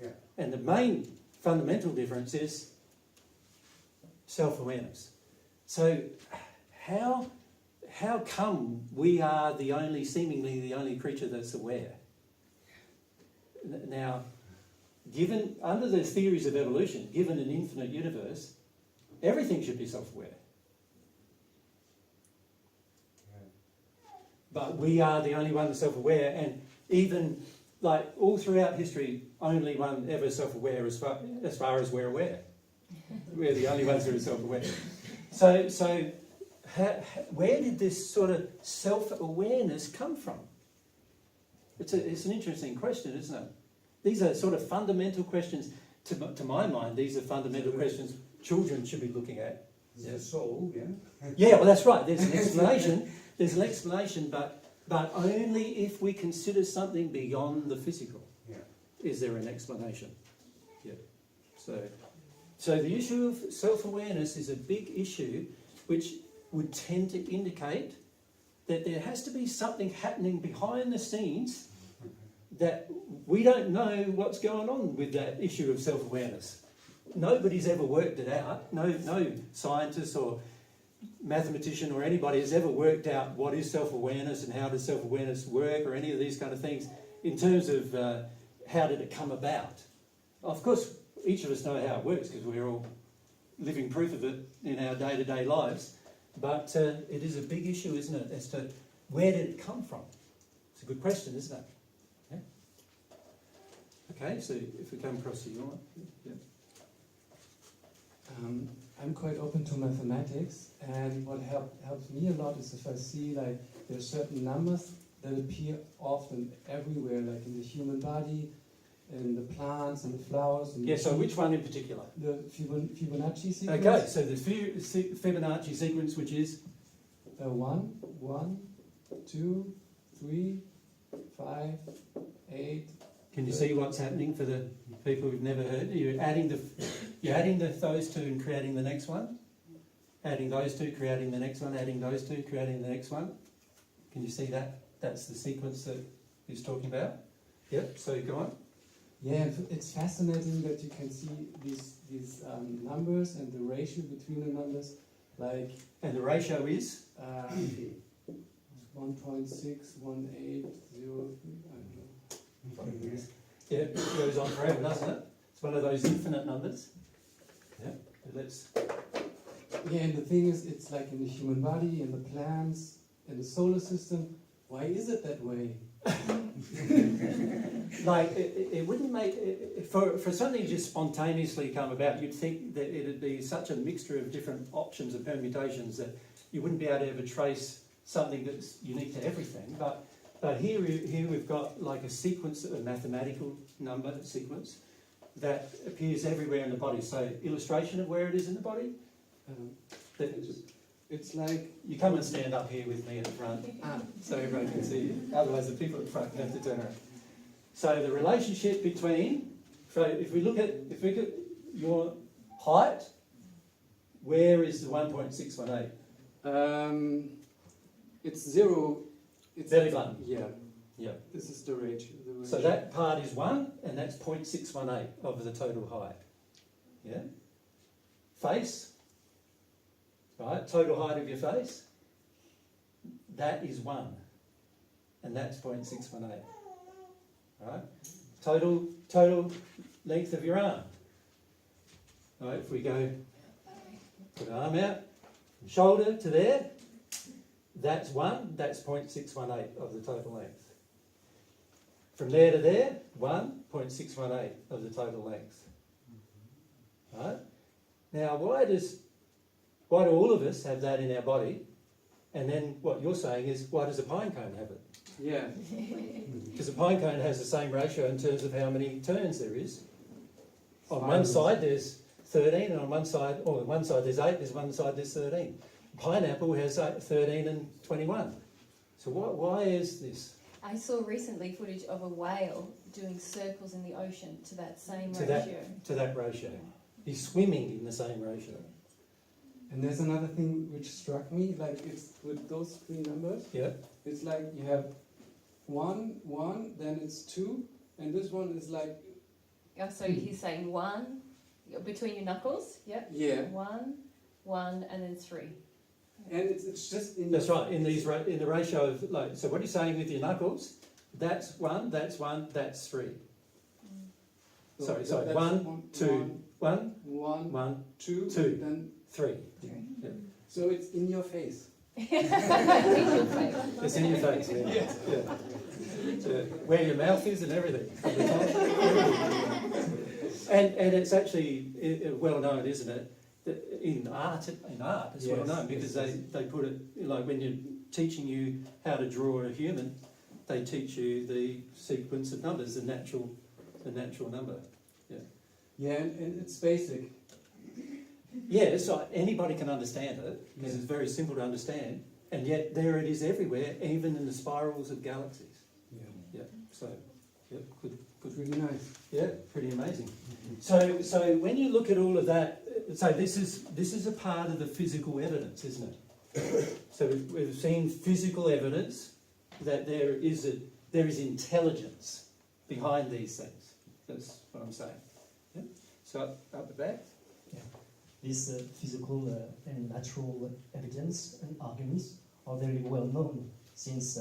Yeah. And the main fundamental difference is self-awareness. So how come we are seemingly the only creature that's aware? Now, given, under the theories of evolution, given an infinite universe, everything should be self-aware. But we are the only one that's self-aware, and even like all throughout history, only one ever self-aware as far as we're aware. We're the only ones who are self-aware. So where did this sort of self-awareness come from? It's an interesting question, isn't it? These are sort of fundamental questions. To my mind, these are fundamental questions children should be looking at. The soul, yeah? Yeah, well, that's right. There's an explanation. There's an explanation, but only if we consider something beyond the physical is there an explanation. Yeah. So the issue of self-awareness is a big issue which would tend to indicate that there has to be something happening behind the scenes that we don't know what's going on with that issue of self-awareness. Nobody's ever worked it out. No scientist or mathematician or anybody has ever worked out what is self-awareness and how does self-awareness work or any of these kind of things in terms of how did it come about. Of course, each of us know how it works because we're all living proof of it in our day-to-day lives. But it is a big issue, isn't it, as to where did it come from? It's a good question, isn't it? Yeah? Okay, so if we come across to you, yeah. I'm quite open to mathematics, and what helps me a lot is if I see like there's certain numbers that appear often everywhere, like in the human body, in the plants and the flowers. And So which one in particular? The Fibonacci sequence. Okay, so the Fibonacci sequence, which is? 1, 2, 3, 5, 8. Can you see what's happening for the people who've never heard? You're adding those two and creating the next one. Adding those two, creating the next one. Adding those two, creating the next one. Can you see that? That's the sequence that he's talking about. Yep. So go on. Yeah, it's fascinating that you can see these numbers and the ratio between the numbers. And the ratio is 1.61803. Yeah, it goes on forever, doesn't it? It's one of those infinite numbers. Yeah, and the thing is, it's like in the human body, in the plants, in the solar system. Why is it that way? It wouldn't make for something to just spontaneously come about. You'd think that it'd be such a mixture of different options and permutations that you wouldn't be able to ever trace something that's unique to everything. But here we've got like a sequence, a mathematical number sequence that appears everywhere in the body. So illustration of where it is in the body. It's like you come and stand up here with me at the front, so everyone can see you. Otherwise, the people at the front have to turn around. So the relationship between, if we look at your height, where is the 1.618? It's 0. It's belly button. Yeah. Yeah. This is the ratio. So that part is 1, and that's 0.618 of the total height. Yeah. Face. Right, total height of your face, that is 1, and that's 0.618. Right, total length of your arm. Right, if we go, put arm out, from shoulder to there, that's 1, that's 0.618 of the total length. From there to there, 1.618 of the total length. Right, now why do all of us have that in our body? And then what you're saying is, why does a pine cone have it? Yeah. Because a pine cone has the same ratio in terms of how many turns there is. On one side there's 13, and on one side there's 8, there's one side there's 13. Pineapple has 13 and 21. So why is this? I saw recently footage of a whale doing circles in the ocean to that same ratio. To that ratio. He's swimming in the same ratio. And there's another thing which struck me, like it's with those 3 numbers. Yeah. It's like you have 1, then it's 2, and this one is like. Oh, so he's saying 1 between your knuckles. Yep. Yeah. 1, and then 3. And it's just in. That's right. In the ratio of so what are you saying with your knuckles? That's 1. That's 1. That's 3. Sorry. 1, 2, 1, 2, then 3. Yeah. So it's in your face. It's in your face, yeah. Where your mouth is and everything. and it's actually well known, isn't it? That in art it's well known because they put it like when you're teaching you how to draw a human, they teach you the sequence of numbers, the natural number. Yeah. Yeah, and it's basic. Yeah, so anybody can understand it because it's very simple to understand, and yet there it is everywhere, even in the spirals of galaxies. Yeah. So, yeah, good. Really nice. Yeah, pretty amazing. So when you look at all of that, so this is a part of the physical evidence, isn't it? So we've seen physical evidence that there is intelligence behind these things. That's what I'm saying. Yeah? So up the back. Yeah. These physical and natural evidence and arguments are very well known since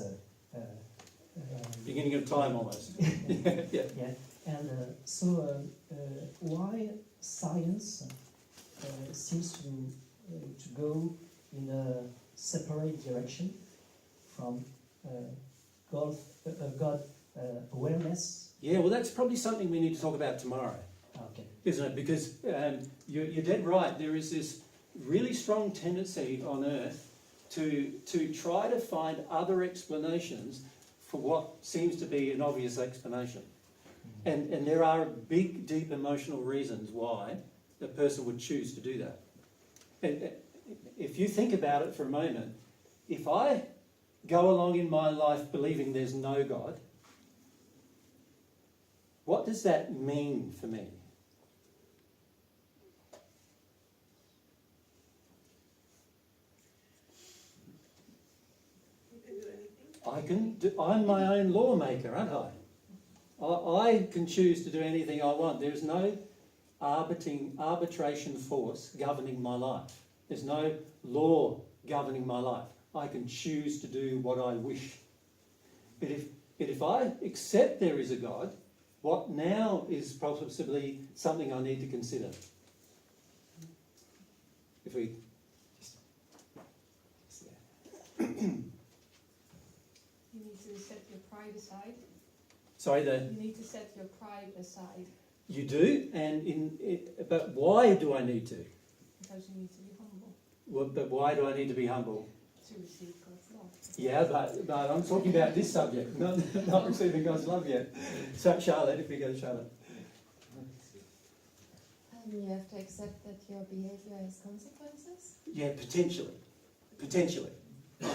beginning of time almost. Yeah. Yeah. And so why science seems to go in a separate direction from God awareness? Yeah, well, that's probably something we need to talk about tomorrow. Okay. Isn't it? Because you're dead right. There is this really strong tendency on Earth to try to find other explanations for what seems to be an obvious explanation. And there are big, deep emotional reasons why a person would choose to do that. And if you think about it for a moment, if I go along in my life believing there's no God, what does that mean for me? I'm my own lawmaker, aren't I? I can choose to do anything I want. There's no arbitration force governing my life. There's no law governing my life. I can choose to do what I wish. But if I accept there is a God, what now is possibly something I need to consider? If we You need to set your pride aside. Sorry, You need to set your pride aside. You do, but why do I need to? Because you need to be humble. Well, but why do I need to be humble? To receive God's love. Yeah, but I'm talking about this subject, not receiving God's love yet. So Charlotte, if we go to Charlotte. You have to accept that your behavior has consequences. Yeah, potentially.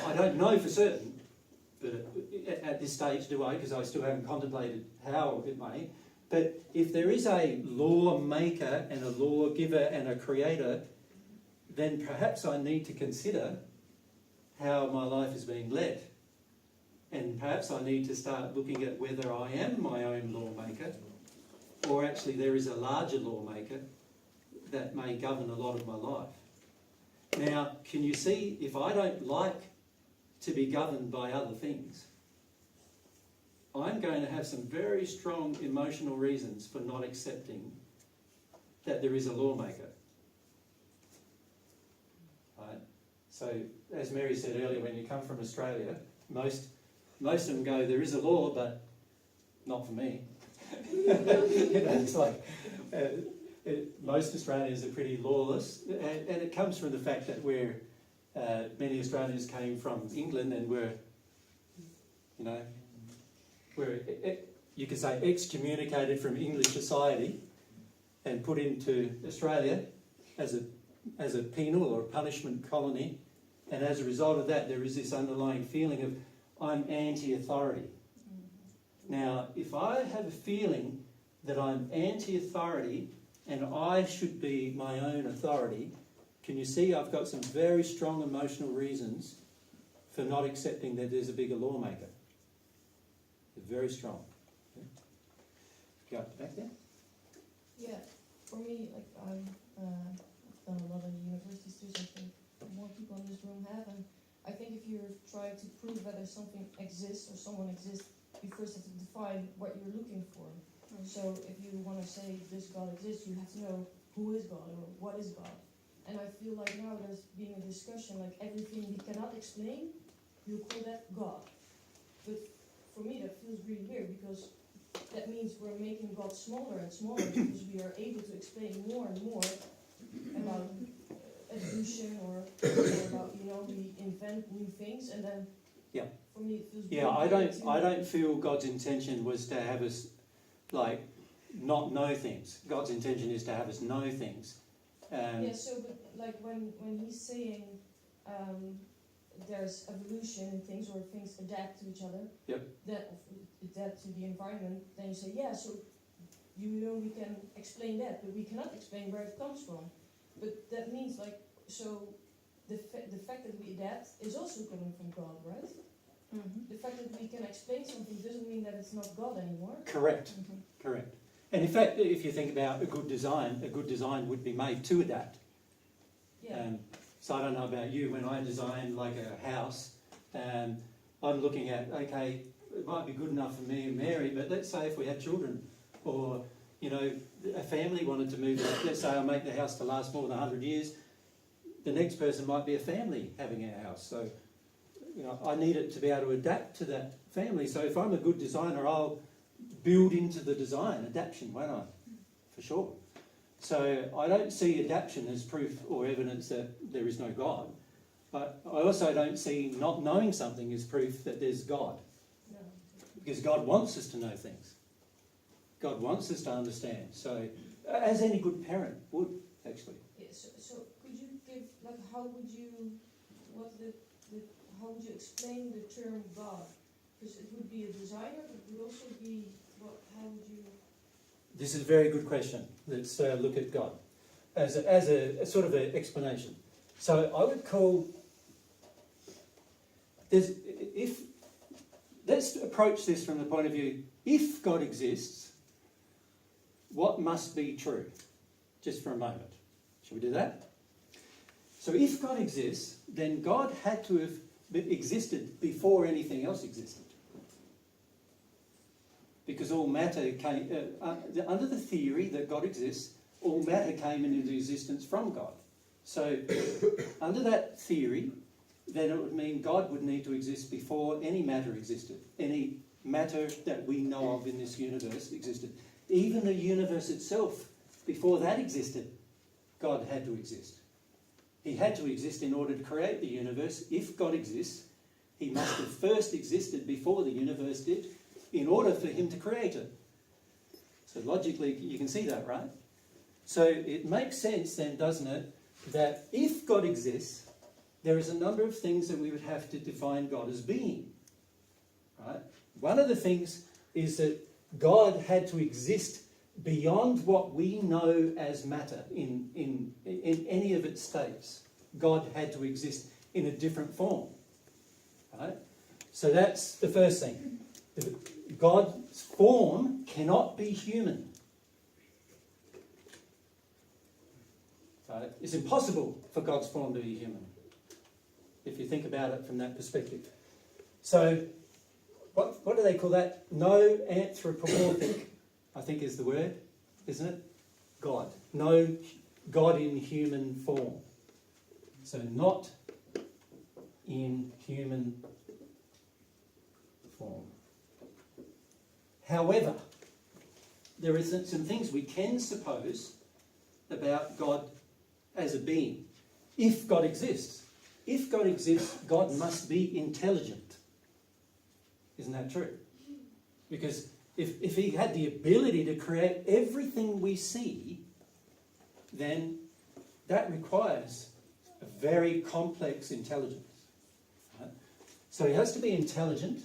I don't know for certain, but at this stage do I, because I still haven't contemplated how it may. But if there is a law maker and a lawgiver and a creator, then perhaps I need to consider how my life is being led. And perhaps I need to start looking at whether I am my own lawmaker, or actually there is a larger lawmaker that may govern a lot of my life. Now, can you see, if I don't like to be governed by other things, I'm going to have some very strong emotional reasons for not accepting that there is a lawmaker. Right? So, as Mary said earlier, when you come from Australia, most of them go, there is a law, but not for me. It's like most Australians are pretty lawless, and it comes from the fact that many Australians came from England and were you could say excommunicated from English society and put into Australia as a penal or punishment colony, and as a result of that there is this underlying feeling of I'm anti-authority. Now, if I have a feeling that I'm anti-authority and I should be my own authority, can you see I've got some very strong emotional reasons for not accepting that there's a bigger lawmaker? Very strong. Go back there. Yeah, for me, like I've done a lot of university studies. I think more people in this room have, and I think if you're trying to prove whether something exists or someone exists, you first have to define what you're looking for. So if you want to say this God exists, you have to know who is God or what is God. And I feel like now there's being a discussion, like everything we cannot explain, you call that God. But for me that feels really weird, because that means we're making God smaller and smaller because we are able to explain more and more about evolution or about, we invent new things, and then for me it feels I don't feel God's intention was to have us not know things. God's intention is to have us know things. But like when he's saying there's evolution in things, or things adapt to each other, that adapt to the environment, then you say, so we can explain that, but we cannot explain where it comes from. But that means like, so the fact that we adapt is also coming from God, right? The fact that we can explain something doesn't mean that it's not God anymore. Correct. Correct. And in fact, if you think about a good design would be made to adapt. Yeah. So I don't know about you, when I design like a house, I'm looking at, okay, it might be good enough for me and Mary, but let's say if we had children, or, you know, a family wanted to move out, let's say I make the house to last more than 100 years, the next person might be a family having our house. So, you know, I need it to be able to adapt to that family. So if I'm a good designer, I'll build into the design adaptation, won't I? For sure. So I don't see adaptation as proof or evidence that there is no God. But I also don't see not knowing something as proof that there's God. No. Because God wants us to know things. God wants us to understand. So, as any good parent would, actually. Yeah, so could you give, like, how would you explain the term God? Because it would be a designer, but it would also be, how would you... This is a very good question. Let's look at God as a sort of an explanation. So I would call let's approach this from the point of view, if God exists, what must be true? Just for a moment. Shall we do that? So if God exists, then God had to have existed before anything else existed. Because all matter came, under the theory that God exists, all matter came into existence from God. So under that theory, then it would mean God would need to exist before any matter existed. Any matter that we know of in this universe existed. Even the universe itself, before that existed, God had to exist. He had to exist in order to create the universe. If God exists, he must have first existed before the universe did, in order for him to create it. So logically, you can see that, right? So it makes sense then, doesn't it, that if God exists, there is a number of things that we would have to define God as being. Right? One of the things is that God had to exist beyond what we know as matter in any of its states. God had to exist in a different form. Right? So that's the first thing. God's form cannot be human. So it's impossible for God's form to be human, if you think about it from that perspective. So what do they call that? No anthropomorphic, I think is the word, isn't it? God. No God in human form. So not in human form. However, there are some things we can suppose about God as a being. If God exists. If God exists, God must be intelligent. Isn't that true? Because if he had the ability to create everything we see, then that requires a very complex intelligence. Right? So he has to be intelligent.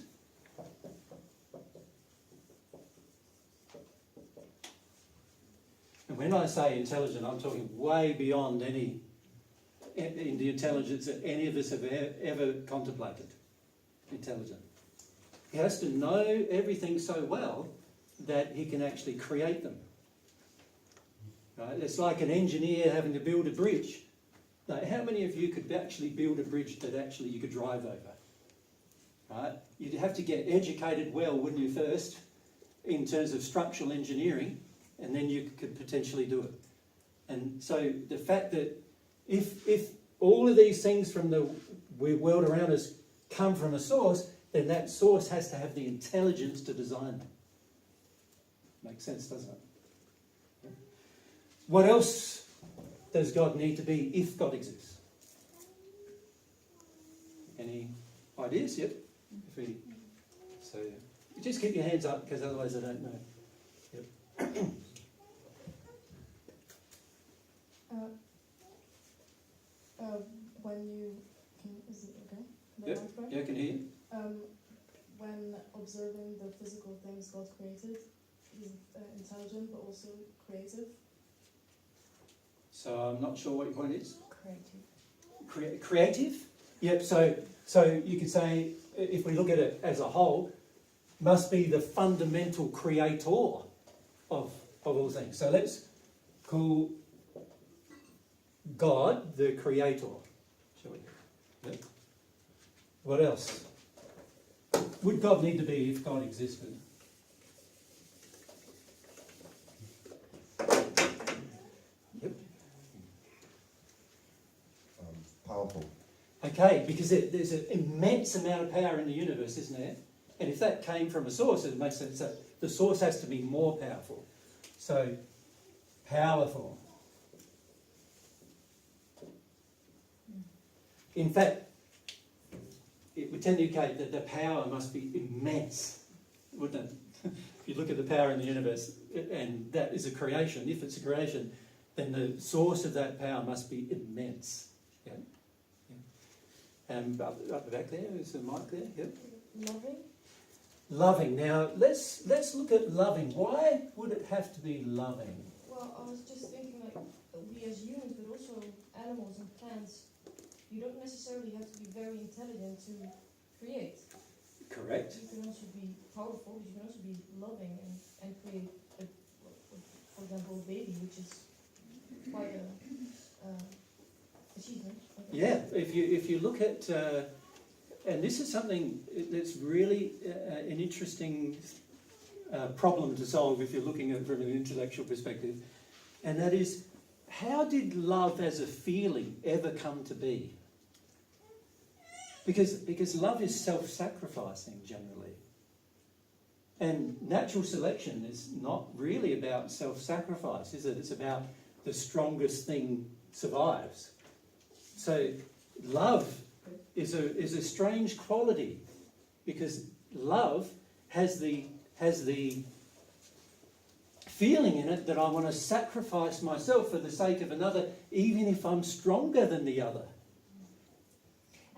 And when I say intelligent, I'm talking way beyond any in the intelligence that any of us have ever contemplated. Intelligent. He has to know everything so well that he can actually create them. Right? It's like an engineer having to build a bridge. Now, how many of you could actually build a bridge that actually you could drive over? Right? You'd have to get educated well, wouldn't you, first, in terms of structural engineering, and then you could potentially do it. And so the fact that if all of these things from the world around us come from a source, then that source has to have the intelligence to design them. Makes sense, doesn't it? What else does God need to be if God exists? Any ideas? Yep. So just keep your hands up, because otherwise I don't know. Yep. When you is it okay? Yep. Yeah, I can hear you. When observing the physical things God created, he's intelligent but also creative. So I'm not sure what your point is. Creative. Creative? Yep, so you could say, if we look at it as a whole, must be the fundamental creator of all things. So let's call God the creator, shall we? Yep. What else? Would God need to be if God existed? Yep. Powerful. Okay, because there's an immense amount of power in the universe, isn't there? And if that came from a source, it makes sense that the source has to be more powerful. So, powerful. In fact, it would tend to indicate that the power must be immense, wouldn't it? If you look at the power in the universe, and that is a creation, if it's a creation, then the source of that power must be immense. Yeah? Up the back there, is the mic there? Yep. Loving. Loving. Now, let's look at loving. Why would it have to be loving? Well, I was just thinking, like, we as humans, but also animals and plants, you don't necessarily have to be very intelligent to create. Correct. You can also be powerful, but you can also be loving and create, for example, a baby, which is quite a achievement. Yeah, if you look at, and this is something that's really an interesting problem to solve if you're looking at it from an intellectual perspective, and that is, how did love as a feeling ever come to be? Because love is self-sacrificing generally. And natural selection is not really about self-sacrifice, is it? It's about the strongest thing survives. So love is a strange quality, because love has the feeling in it that I want to sacrifice myself for the sake of another, even if I'm stronger than the other.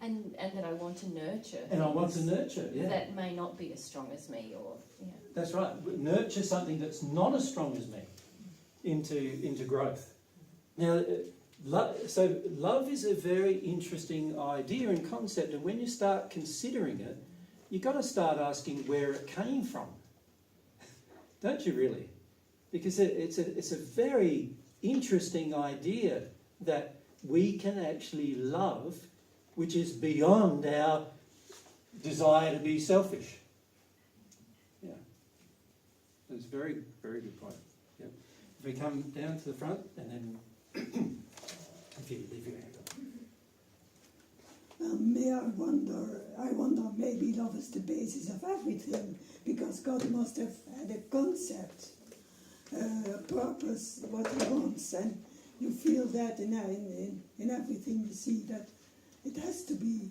And that I want to nurture. And I want to nurture, yeah. That may not be as strong as me, or yeah. That's right. Nurture something that's not as strong as me into growth. Now, so love is a very interesting idea and concept, and when you start considering it, you've got to start asking where it came from. Don't you really? Because it's a very interesting idea that we can actually love, which is beyond our desire to be selfish. Yeah. That's a very, very good point. Yep. If we come down to the front, and then if you leave your hand up. May I wonder, maybe love is the basis of everything, because God must have had a concept, a purpose, what he wants, and you feel that in everything you see, that it has to be,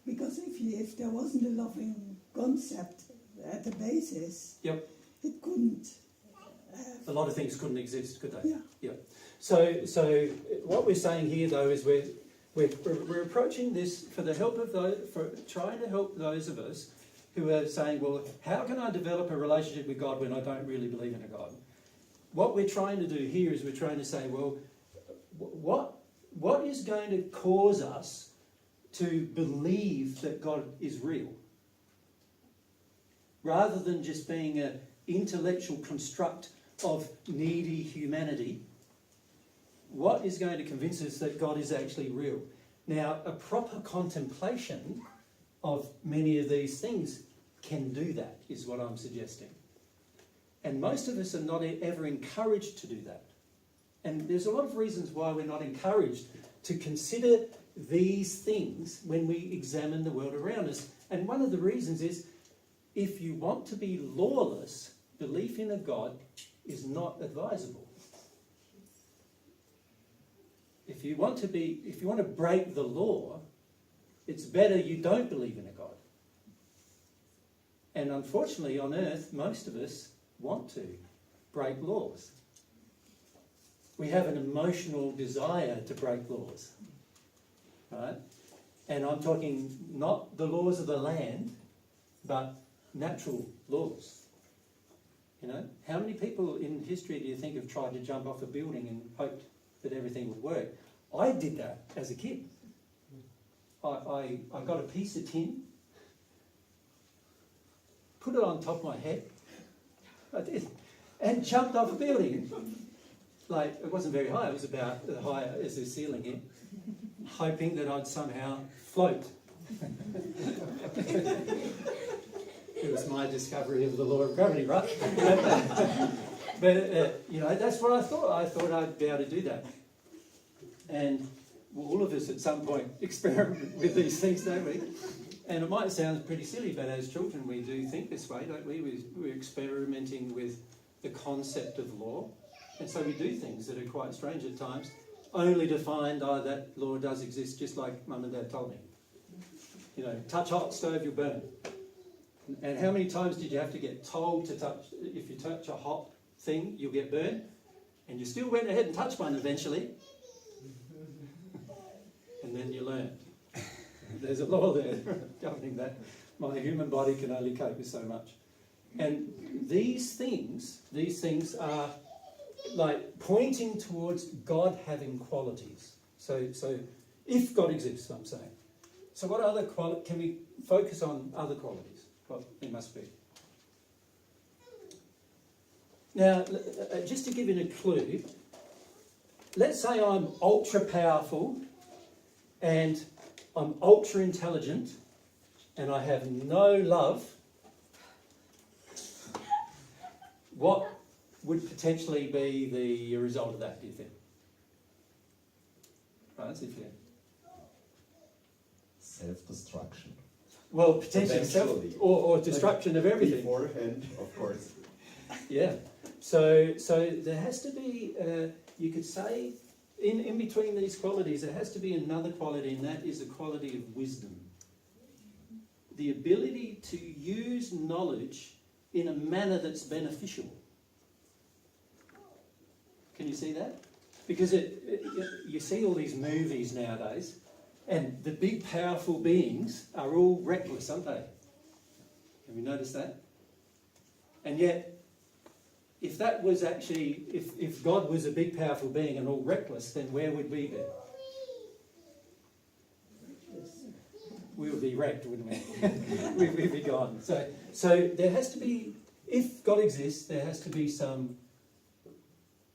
because if there wasn't a loving concept at the basis, yep, it couldn't. A lot of things couldn't exist, could they? Yeah. Yep. So what we're saying here, though, is we're approaching this for the help of those, for trying to help those of us who are saying, well, how can I develop a relationship with God when I don't really believe in a God? What we're trying to do here is we're trying to say, well, what is going to cause us to believe that God is real, rather than just being an intellectual construct of needy humanity? What is going to convince us that God is actually real? Now, a proper contemplation of many of these things can do that, is what I'm suggesting. And most of us are not ever encouraged to do that. And there's a lot of reasons why we're not encouraged to consider these things when we examine the world around us. And one of the reasons is, if you want to be lawless, belief in a God is not advisable. If you want to break the law, it's better you don't believe in a God. And unfortunately, on earth, most of us want to break laws. We have an emotional desire to break laws, right? And I'm talking not the laws of the land, but natural laws. You know, how many people in history do you think have tried to jump off a building and hoped that everything would work? I did that as a kid. I got a piece of tin, put it on top of my head, I did, and jumped off a building. Like, it wasn't very high, it was about as high as the ceiling here, hoping that I'd somehow float. It was my discovery of the law of gravity, right? But you know, that's what I thought. I thought I'd be able to do that. And well, all of us at some point experiment with these things, don't we? And it might sound pretty silly, but as children we do think this way, don't we? We're experimenting with the concept of law. And so we do things that are quite strange at times, only to find, oh, that law does exist, just like Mum and Dad told me. You know, touch hot stove, you'll burn. And how many times did you have to get told to touch, if you touch a hot thing, you'll get burned? And you still went ahead and touched one eventually. And then you learned. There's a law there governing that. My human body can only cope with so much. And these things are like pointing towards God having qualities. So if God exists, I'm saying. So what other can we focus on other qualities? Well, there must be. Now, just to give you a clue, let's say I'm ultra powerful and I'm ultra intelligent and I have no love. What would potentially be the result of that, do you think? Right, that's it, yeah. Self-destruction. Well, potentially or destruction of everything. Beforehand, of course. Yeah. So there has to be, you could say, in between these qualities, there has to be another quality, and that is a quality of wisdom. The ability to use knowledge in a manner that's beneficial. Can you see that? Because you see all these movies nowadays, and the big powerful beings are all reckless, aren't they? Have you noticed that? And yet, if that was actually, if God was a big powerful being and all reckless, then where would we be? We would be wrecked, wouldn't we? We'd be gone. So there has to be, if God exists, there has to be some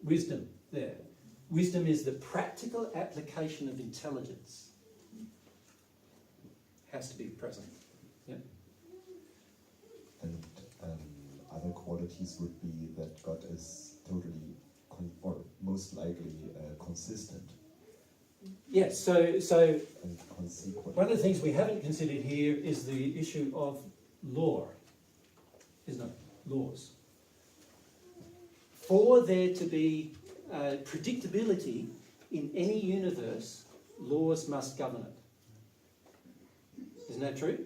wisdom there. Wisdom is the practical application of intelligence. Has to be present. Yeah. And other qualities would be that God is totally, or most likely, consistent. Yes, so and consequent. One of the things we haven't considered here is the issue of law, isn't it? Laws. For there to be predictability in any universe, laws must govern it. Isn't that true?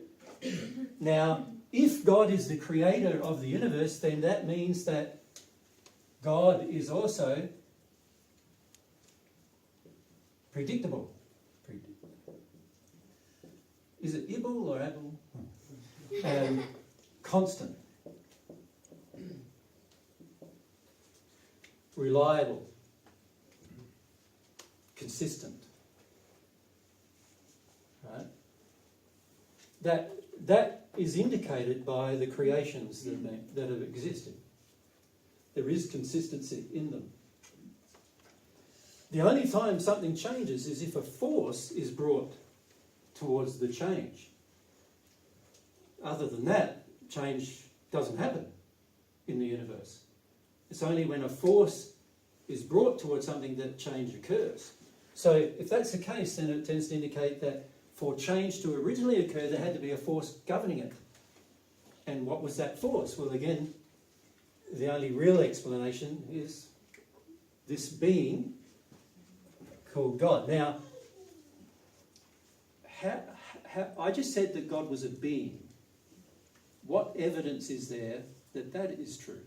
Now, if God is the creator of the universe, then that means that God is also predictable. Is it Ibble or Abel? Constant. Reliable. Consistent. Right? That is indicated by the creations that have existed. There is consistency in them. The only time something changes is if a force is brought towards the change. Other than that, change doesn't happen in the universe. It's only when a force is brought towards something that change occurs. So if that's the case, then it tends to indicate that for change to originally occur, there had to be a force governing it. And what was that force? Well, again, the only real explanation is this being called God. Now, I just said that God was a being. What evidence is there that that is true?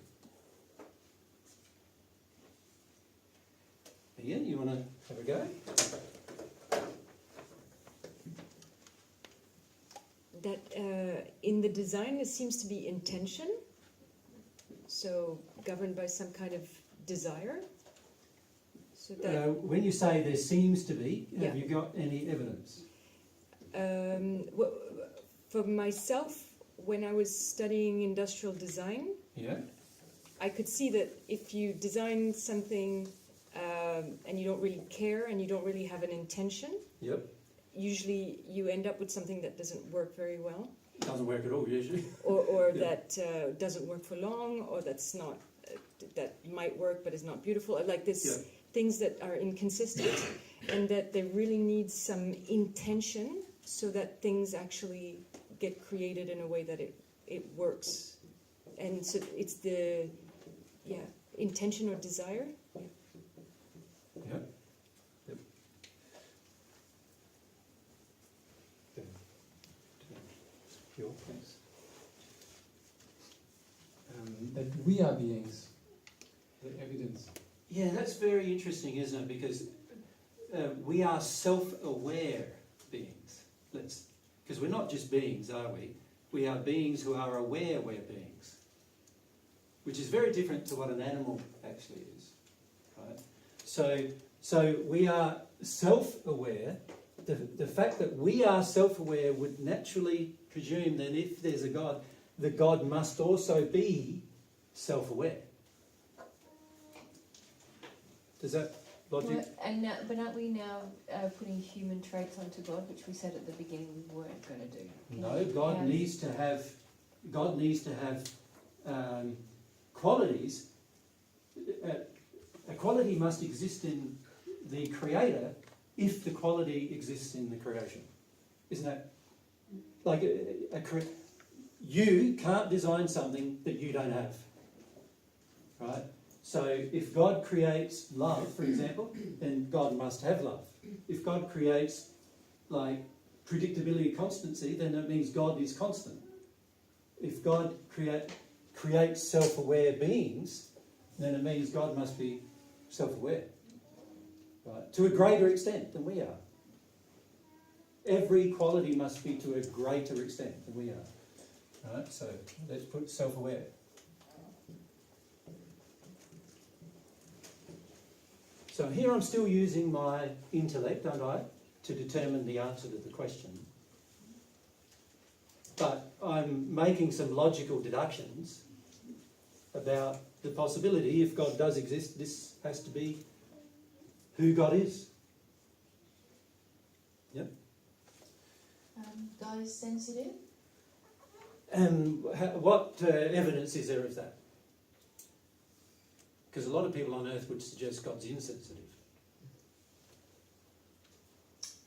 Ian, you want to have a go? That in the design there seems to be intention. So also governed by some kind of desire? So that, when you say there seems to be, Yeah. have you got any evidence? for myself, when I was studying industrial design, Yeah. I could see that if you design something and you don't really care and you don't really have an intention, Yep. usually you end up with something that doesn't work very well. Doesn't work at all usually. Or Yeah. that doesn't work for long, or that's not that might work but is not beautiful. Like this, Yeah. things that are inconsistent, and that they really need some intention so that things actually get created in a way that it works. And so it's the intention or desire. Yeah. Yep. Your thanks. That we are beings, the evidence. Yeah, that's very interesting, isn't it? Because we are self-aware beings. Because we're not just beings, are we? We are beings who are aware we're beings, which is very different to what an animal actually is, right? So we are self-aware. The fact that we are self-aware would naturally presume that if there's a God, the God must also be self-aware. Does that logic? Well, but aren't we now putting human traits onto God, which we said at the beginning we weren't going to do? No, God needs to have qualities. A quality must exist in the creator if the quality exists in the creation. Isn't that like you can't design something that you don't have, right? So if God creates love, for example, then God must have love. If God creates like predictability, constancy, then that means God is constant. If God creates self-aware beings, then it means God must be self-aware, right? To a greater extent than we are. Every quality must be to a greater extent than we are, right? So let's put self-aware. So here I'm still using my intellect, aren't I, to determine the answer to the question. But I'm making some logical deductions about the possibility, if God does exist, this has to be who God is. Yep. God is sensitive? And what evidence is there of that? Because a lot of people on earth would suggest God's insensitive.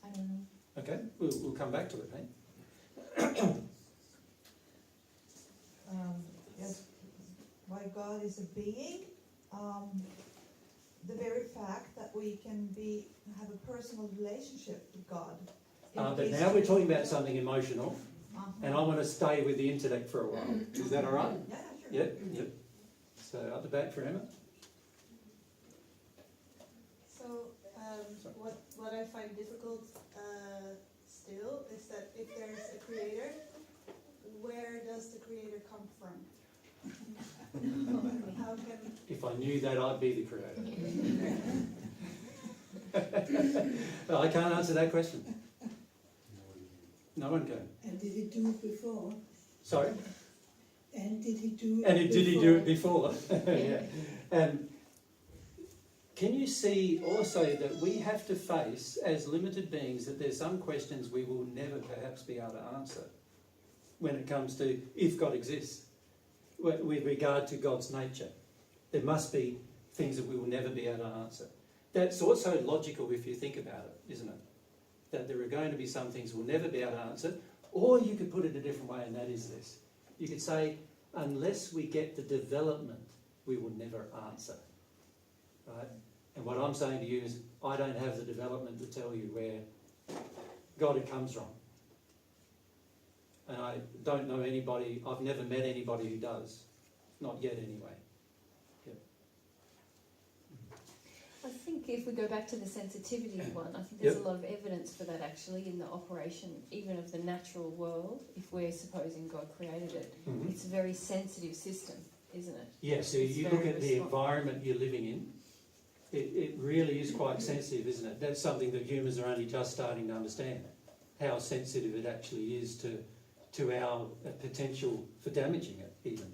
I don't know. Okay, we'll come back to it, eh? Yes, why God is a being. The very fact that we can have a personal relationship with God. But now we're talking about something emotional, and I want to stay with the intellect for a while. Is that all right? Yeah, sure. Yep. So up the back for Emma. So what I find difficult still is that if there's a creator, where does the creator come from? How can... If I knew that, I'd be the creator. Well, I can't answer that question. No one can. And did he do it before? Sorry? And did he do it And before? did he do it before? Yeah. Can you see also that we have to face, as limited beings, that there's some questions we will never perhaps be able to answer when it comes to if God exists, with regard to God's nature. There must be things that we will never be able to answer. That's also logical if you think about it, isn't it? That there are going to be some things we'll never be able to answer, or you could put it a different way, and that is this. You could say, unless we get the development, we will never answer. Right? And what I'm saying to you is, I don't have the development to tell you where God comes from. And I don't know anybody, I've never met anybody who does. Not yet anyway. Yep. I think if we go back to the sensitivity one, I think there's Yep. a lot of evidence for that actually in the operation, even of the natural world, if we're supposing God created it. Mhm. It's a very sensitive system. isn't it? Yeah, so It's you very look at the environment you're living in, it really is quite sensitive, isn't it? That's something that humans are only just starting to understand, how sensitive it actually is to our potential for damaging it, even.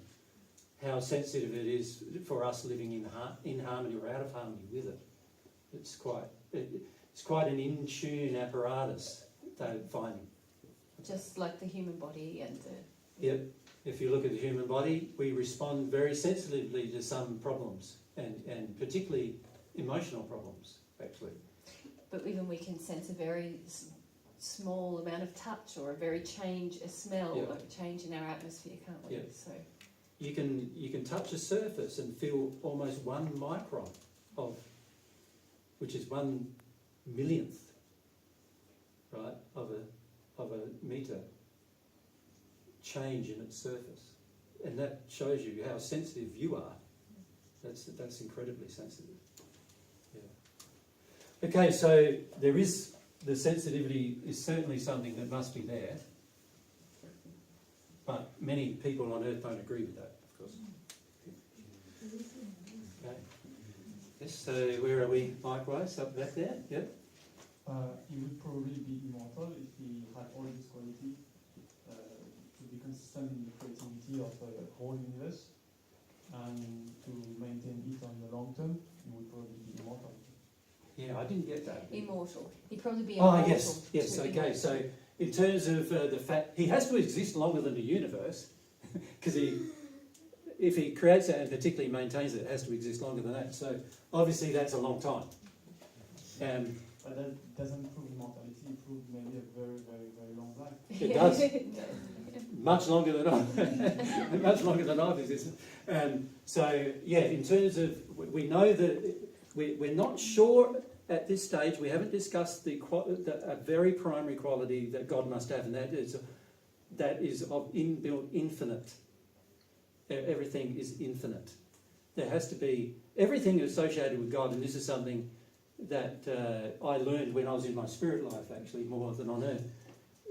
How sensitive it is for us living in harmony or out of harmony with it. It's quite an in-tune apparatus, they're finding. Just like the human body and Yep. If you look at the human body, we respond very sensitively to some problems, and particularly emotional problems, actually. But even we can sense a very small amount of touch or a smell, Yeah. like a change in our atmosphere, can't we? Yeah. So You can touch a surface and feel almost 1 micron of, which is 1/1,000,000th, right, of a meter change in its surface, and that shows you how sensitive you are. That's incredibly sensitive. Yeah. Okay, so the sensitivity is certainly something that must be there, but many people on Earth don't agree with that, of course. Okay. Yes, so where are we, likewise, up back there? Yep. He would probably be immortal if he had all these qualities to be consistent in the creativity of the whole universe, and to maintain it on the long term. He would probably be immortal. Yeah, I didn't get that. immortal. He'd probably be immortal. Oh, yes, okay. Immortal. So in terms of the fact, he has to exist longer than the universe, because if he creates it and particularly maintains it, it has to exist longer than that. So obviously that's a long time. But that doesn't prove immortality. It proves maybe a very, very, very long life. It does. Much longer than I've existed. So yeah, in terms of, we know that we're not sure at this stage. We haven't discussed a very primary quality that God must have, and that is of inbuilt infinite. Everything is infinite. There has to be everything associated with God, and this is something that I learned when I was in my spirit life, actually, more than on earth,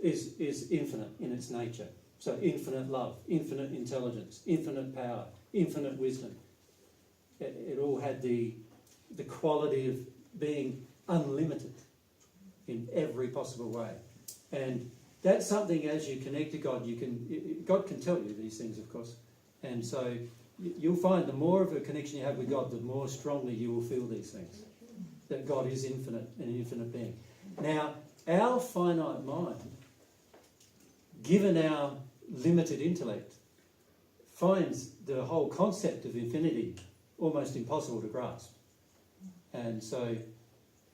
is infinite in its nature. So infinite love, infinite intelligence, infinite power, infinite wisdom. It all had the quality of being unlimited in every possible way. And that's something, as you connect to God, God can tell you these things, of course. And so you'll find the more of a connection you have with God, the more strongly you will feel these things. That God is infinite, an infinite being. Now, our finite mind, given our limited intellect, finds the whole concept of infinity almost impossible to grasp. And so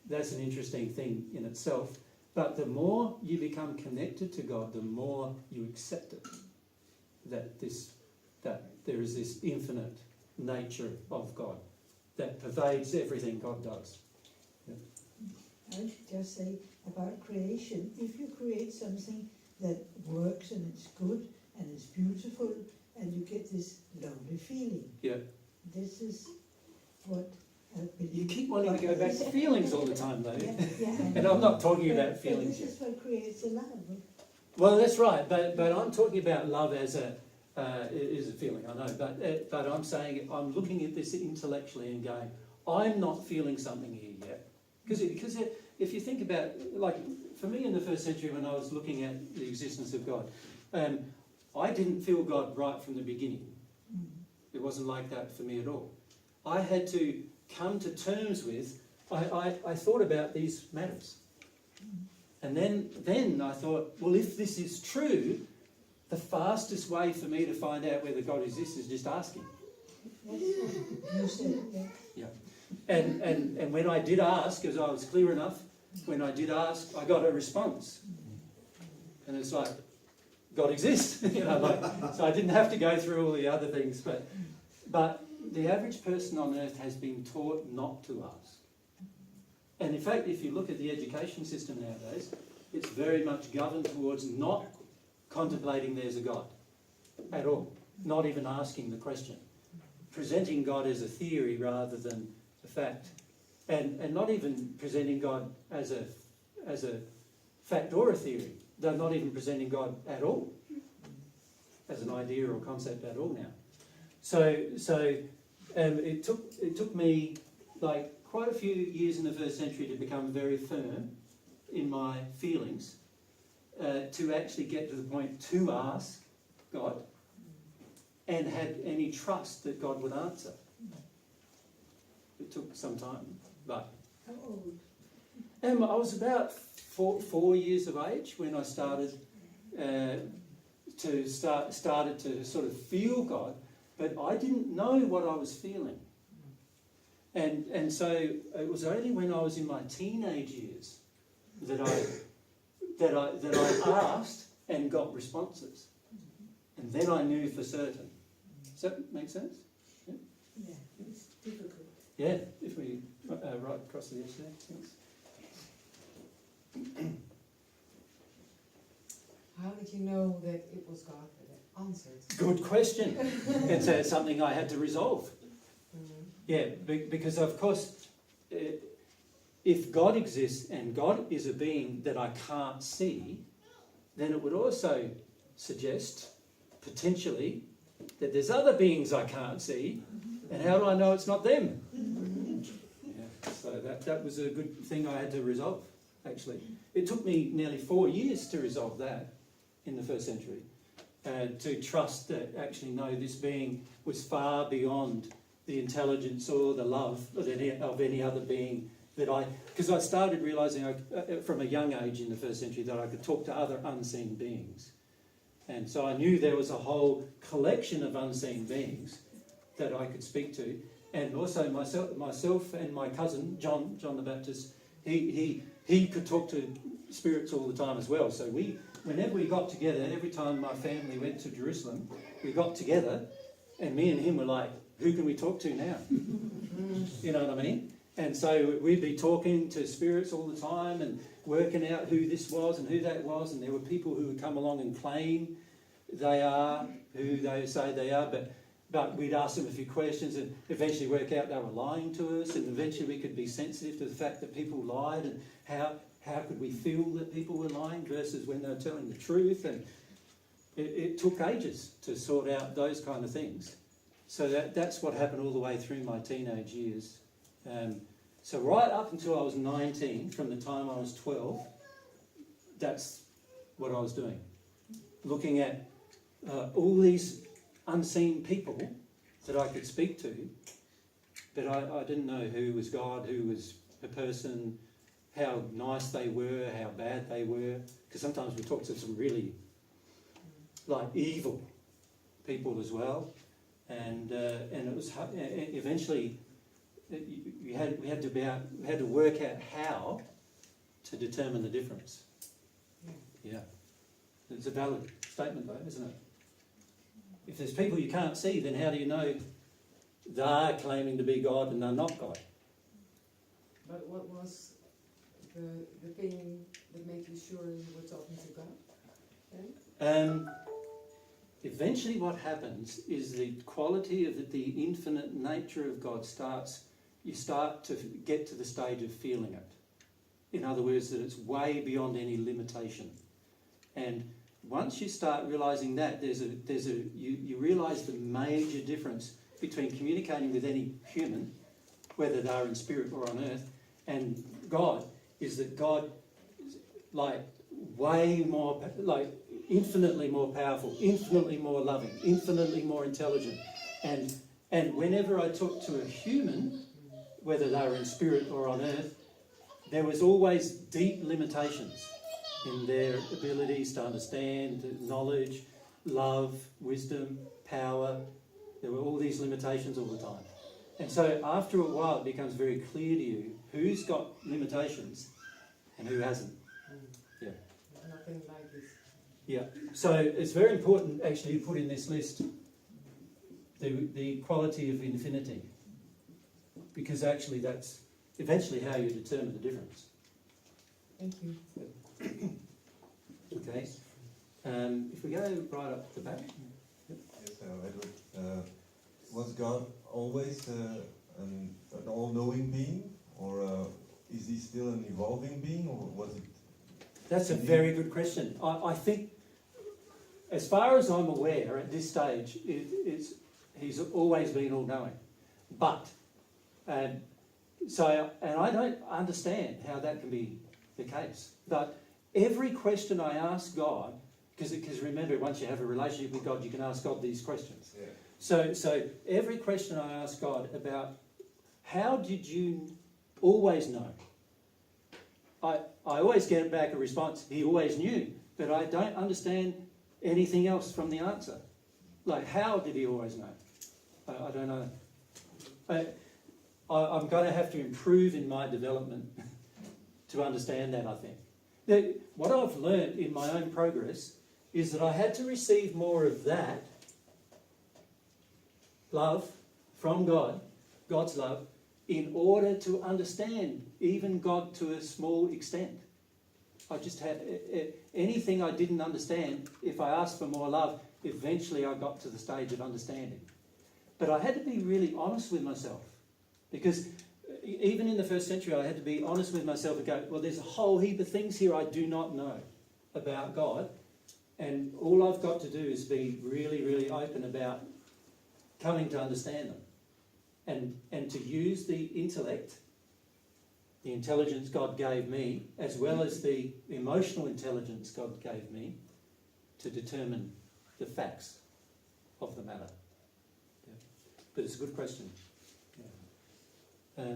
that's an interesting thing in itself. But the more you become connected to God, the more you accept it. That there is this infinite nature of God that pervades everything God does. I should just say about creation, if you create something that works and it's good and it's beautiful and you get this lovely feeling. Yeah. This is what I believe. You keep wanting to go back to feelings all the time, though. Yeah. And I'm not talking about But feelings. this is what creates a love. Well, that's right, but I'm talking about love as it is a feeling, I know, but I'm saying, I'm looking at this intellectually and going, I'm not feeling something here yet. Because if you think about, like, for me in the first century when I was looking at the existence of God, I didn't feel God right from the beginning. It wasn't like that for me at all. I had to come to terms with, I thought about these matters. And then I thought, well, if this is true, the fastest way for me to find out whether God exists is just asking. You said, yeah. Yeah. And when I did ask, as I was clear enough, when I did ask, I got a response. And it's like, God exists. So I didn't have to go through all the other things. But the average person on earth has been taught not to ask. And in fact, if you look at the education system nowadays, it's very much governed towards not contemplating there's a God at all. Not even asking the question. Presenting God as a theory rather than a fact. And not even presenting God as a fact or a theory. They're not even presenting God at all. As an idea or concept at all now. It took me like quite a few years in the first century to become very firm in my feelings, to actually get to the point to ask God and had any trust that God would answer. It took some time, but How old? I was about 4 years of age when I started to sort of feel God, but I didn't know what I was feeling. And so it was only when I was in my teenage years that I asked and got responses. And then I knew for certain. Does that make sense? Yeah, Yeah, it's difficult. yeah, if we right across the edge there. Thanks. How did you know that it was God that answered? Good question. It's something I had to resolve. Yeah, because of course, if God exists and God is a being that I can't see, then it would also suggest, potentially, that there's other beings I can't see, and how do I know it's not them? Yeah, so that was a good thing I had to resolve, actually. It took me nearly 4 years to resolve that in the first century, to trust that actually, no, this being was far beyond the intelligence or the love of any other being that because I started realising from a young age in the first century that I could talk to other unseen beings. And so I knew there was a whole collection of unseen beings that I could speak to. And also myself and my cousin, John the Baptist, he could talk to spirits all the time as well. So whenever we got together, every time my family went to Jerusalem, we got together and me and him were like, who can we talk to now? You know what I mean? And so we'd be talking to spirits all the time and working out who this was and who that was. And there were people who would come along and claim they are who they say they are, but we'd ask them a few questions and eventually work out they were lying to us. And eventually we could be sensitive to the fact that people lied, and how could we feel that people were lying versus when they were telling the truth. And it took ages to sort out those kind of things. So that's what happened all the way through my teenage years. So right up until I was 19, from the time I was 12, that's what I was doing. Looking at all these unseen people that I could speak to, but I didn't know who was God, who was a person, how nice they were, how bad they were. Because sometimes we talk to some really evil people as well. And it was eventually we had to work out how to determine the difference. Yeah, it's a valid statement though, isn't it? If there's people you can't see, then how do you know they're claiming to be God and they're not God? But what was the thing that made you sure you were talking to God then? Eventually what happens is the quality of the infinite nature of God you start to get to the stage of feeling it. In other words, that it's way beyond any limitation. And once you start realising that, you realise the major difference between communicating with any human, whether they're in spirit or on earth, and God, is that God is way more, infinitely more powerful, infinitely more loving, infinitely more intelligent. And whenever I talk to a human, whether they were in spirit or on earth, there was always deep limitations in their abilities to understand, knowledge, love, wisdom, power. There were all these limitations all the time. And so after a while it becomes very clear to you who's got limitations and who hasn't. Yeah. Nothing like this. Yeah, so it's very important actually to put in this list the quality of infinity, because actually that's eventually how you determine the difference. Thank you. Okay, if we go right up the back. Yes, Edward. Was God always an all-knowing being, or is he still an evolving being, or was it? That's a very good question. I think, as far as I'm aware, at this stage, He's always been all-knowing. But, and I don't understand how that can be the case. But every question I ask God, because remember, once you have a relationship with God, you can ask God these questions. Yeah. So every question I ask God about, how did you always know? I always get back a response, he always knew, but I don't understand anything else from the answer. Like, how did he always know? I don't know. I'm going to have to improve in my development to understand that, I think. What I've learned in my own progress is that I had to receive more of that love from God, God's love, in order to understand even God to a small extent. I just had anything I didn't understand, if I asked for more love, eventually I got to the stage of understanding. But I had to be really honest with myself, because even in the first century I had to be honest with myself and go, well, there's a whole heap of things here I do not know about God, and all I've got to do is be really, really open about coming to understand them, and to use the intellect, the intelligence God gave me, as well as the emotional intelligence God gave me, to determine the facts of the matter. Yeah. But it's a good question. Yeah.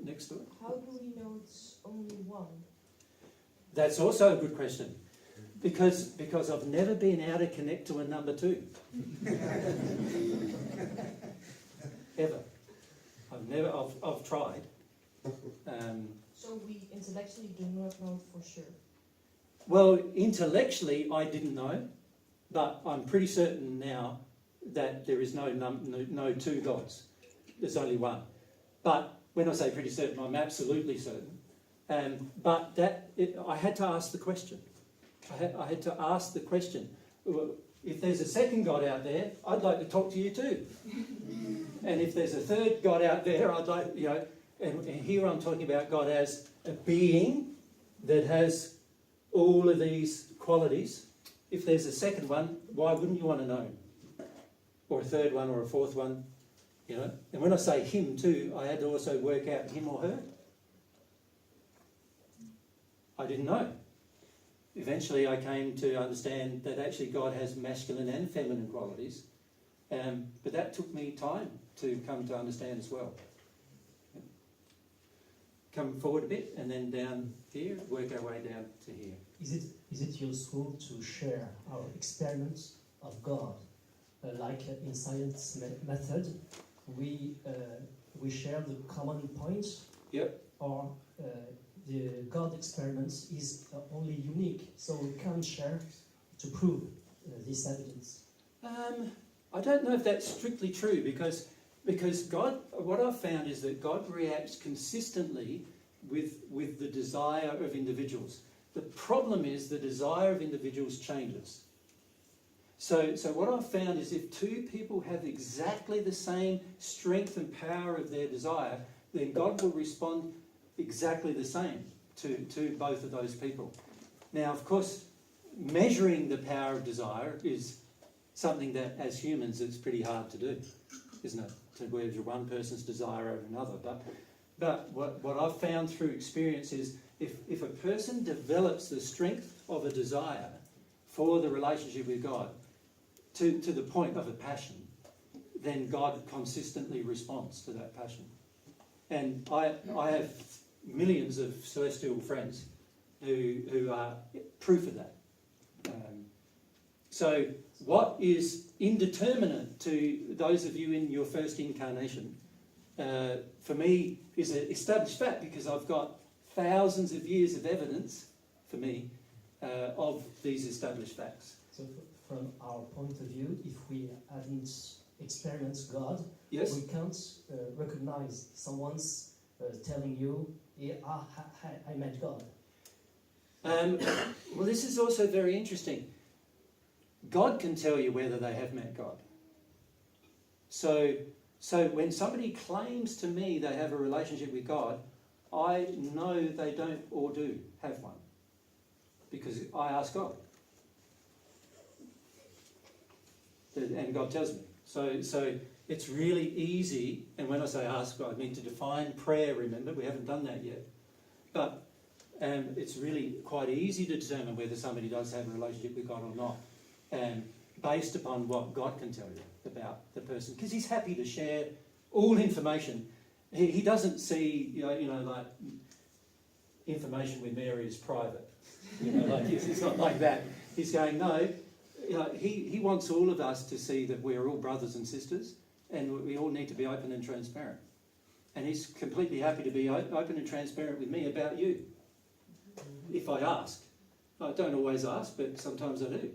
Next door. How do we know it's only one? That's also a good question. Because I've never been able to connect to a number 2. Ever. I've tried. So we intellectually do not know for sure. Well, intellectually I didn't know, but I'm pretty certain now that there is no 2 gods. There's only one. But when I say pretty certain, I'm absolutely certain. But I had to ask the question. I had to ask the question. If there's a second God out there, I'd like to talk to you too. And if there's a third God out there, I'd like, and here I'm talking about God as a being that has all of these qualities. If there's a second one, why wouldn't you want to know? Or a third one, or a fourth one, And when I say him too, I had to also work out him or her. I didn't know. Eventually I came to understand that actually God has masculine and feminine qualities, but that took me time to come to understand as well. Come forward a bit and then down here, work our way down to here. Is it useful to share our experience of God, like in science method? We share the common points. Yep. Or the God experience is only unique, so we can't share to prove this evidence. I don't know if that's strictly true, because God, what I've found is that God reacts consistently with the desire of individuals. The problem is the desire of individuals changes. So what I've found is if 2 people have exactly the same strength and power of their desire, then God will respond exactly the same to both of those people. Now, of course, measuring the power of desire is something that, as humans, it's pretty hard to do, isn't it? To measure one person's desire over another. But what I've found through experience is if a person develops the strength of a desire for the relationship with God to the point of a passion, then God consistently responds to that passion. And I have millions of celestial friends who are proof of that. So what is indeterminate to those of you in your first incarnation, for me, is an established fact, because I've got thousands of years of evidence, for me, of these established facts. So from our point of view, if we hadn't experienced God, yes, we can't recognize someone's telling you, yeah, I met God. Well, this is also very interesting. God can tell you whether they have met God. So when somebody claims to me they have a relationship with God, I know they don't or do have one, because I ask God. And God tells me. So it's really easy, and when I say ask God, I mean to define prayer, remember, we haven't done that yet. But it's really quite easy to determine whether somebody does have a relationship with God or not, based upon what God can tell you about the person. Because he's happy to share all information. He doesn't see, like information with Mary is private. Like it's not like that. He's going, no, he wants all of us to see that we're all brothers and sisters, and we all need to be open and transparent. And he's completely happy to be open and transparent with me about you. If I ask. I don't always ask, but sometimes I do.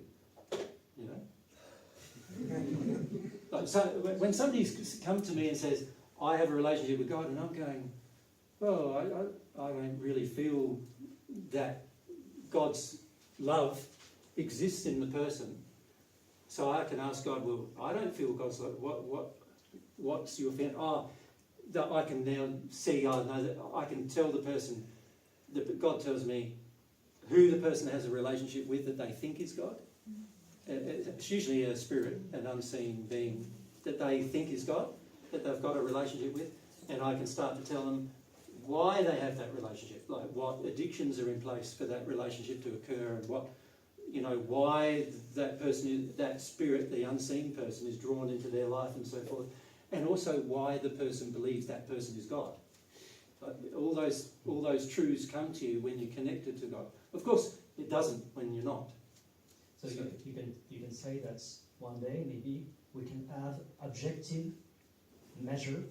Like, so when somebody's come to me and says, I have a relationship with God, and I'm going, well, I don't really feel that God's love exists in the person. So I can ask God, well, I don't feel God's love. What's your feeling? That I can now see, I know that I can tell the person, that God tells me who the person has a relationship with that they think is God. It's usually a spirit, an unseen being that they think is God, that they've got a relationship with, and I can start to tell them why they have that relationship, like what addictions are in place for that relationship to occur, and what, why that person, that spirit, the unseen person, is drawn into their life and so forth, and also why the person believes that person is God. All those truths come to you when you're connected to God. Of course, it doesn't when you're not. So you can say that one day maybe we can have objective measure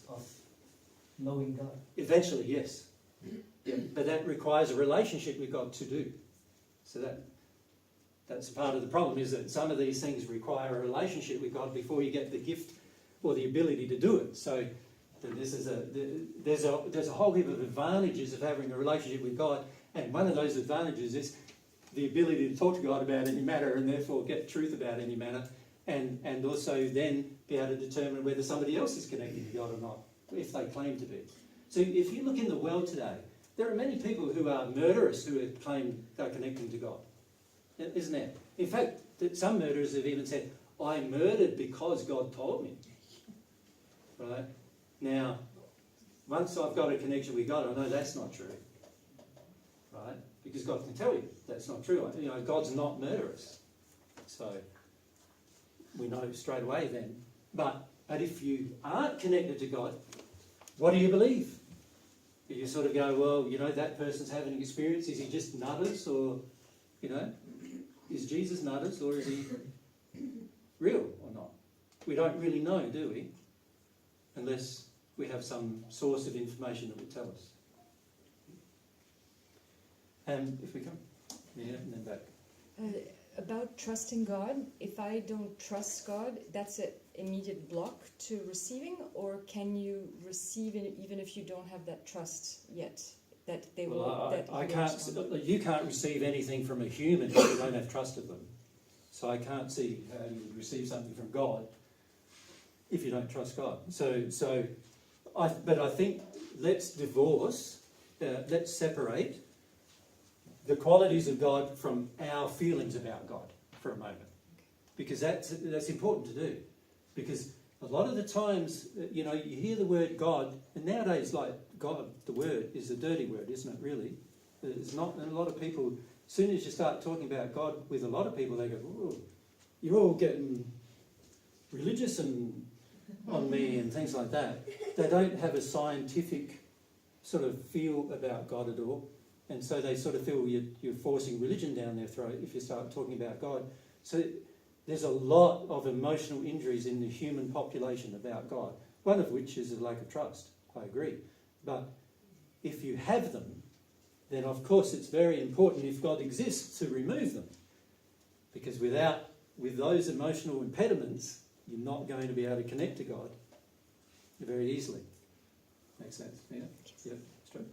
of knowing God. Eventually, yes. Yeah, but that requires a relationship with God to do. So that's part of the problem, is that some of these things require a relationship with God before you get the gift or the ability to do it. So there's a whole heap of advantages of having a relationship with God, and one of those advantages is the ability to talk to God about any matter, and therefore get truth about any matter, and also then be able to determine whether somebody else is connected to God or not, if they claim to be. So if you look in the world today, there are many people who are murderers who claim they're connecting to God, isn't there? In fact, some murderers have even said, I murdered because God told me. Right? Now, once I've got a connection with God, I know that's not true. Right? Because God can tell you that's not true. God's not murderous. So we know straight away then. But if you aren't connected to God, what do you believe? You sort of go, well, that person's having an experience. Is he just nutters, or, is Jesus nutters, or is he real or not? We don't really know, do we? Unless we have some source of information that will tell us. And if we come, and then back. About trusting God, if I don't trust God, that's an immediate block to receiving, or can you receive it even if you don't have that trust yet? That they will. You can't receive anything from a human if you don't have trust of them. So I can't see how you would receive something from God if you don't trust God. But I think let's separate the qualities of God from our feelings about God for a moment, because that's important to do. Because a lot of the times, you hear the word God, and nowadays, like God, the word is a dirty word, isn't it? Really, it's not. And a lot of people, as soon as you start talking about God with a lot of people, they go, "Oh, you're all getting religious and on me and things like that." They don't have a scientific sort of feel about God at all. And so they sort of feel you're forcing religion down their throat if you start talking about God. So there's a lot of emotional injuries in the human population about God, one of which is a lack of trust. I agree. But if you have them, then of course it's very important, if God exists, to remove them. Because with those emotional impediments, you're not going to be able to connect to God very easily. Makes sense? Yeah? Yeah, straight.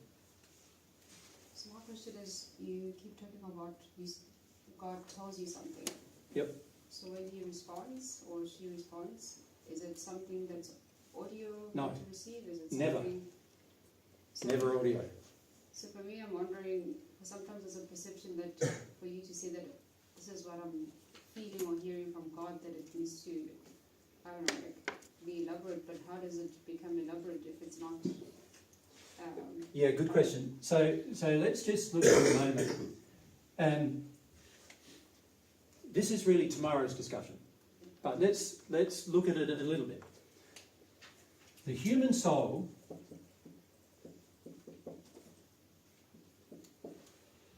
So my question is, you keep talking about God tells you something. Yep. So when he responds or she responds, is it something that's audio No. to receive? Is it Never. something? Never audio. So for me, I'm wondering, sometimes there's a perception that for you to say that this is what I'm feeling or hearing from God, that it needs to, I don't know, like be elaborate, but how does it become elaborate if it's not? Yeah, good question. So let's just look for a moment. This is really tomorrow's discussion, but let's look at it a little bit. The human soul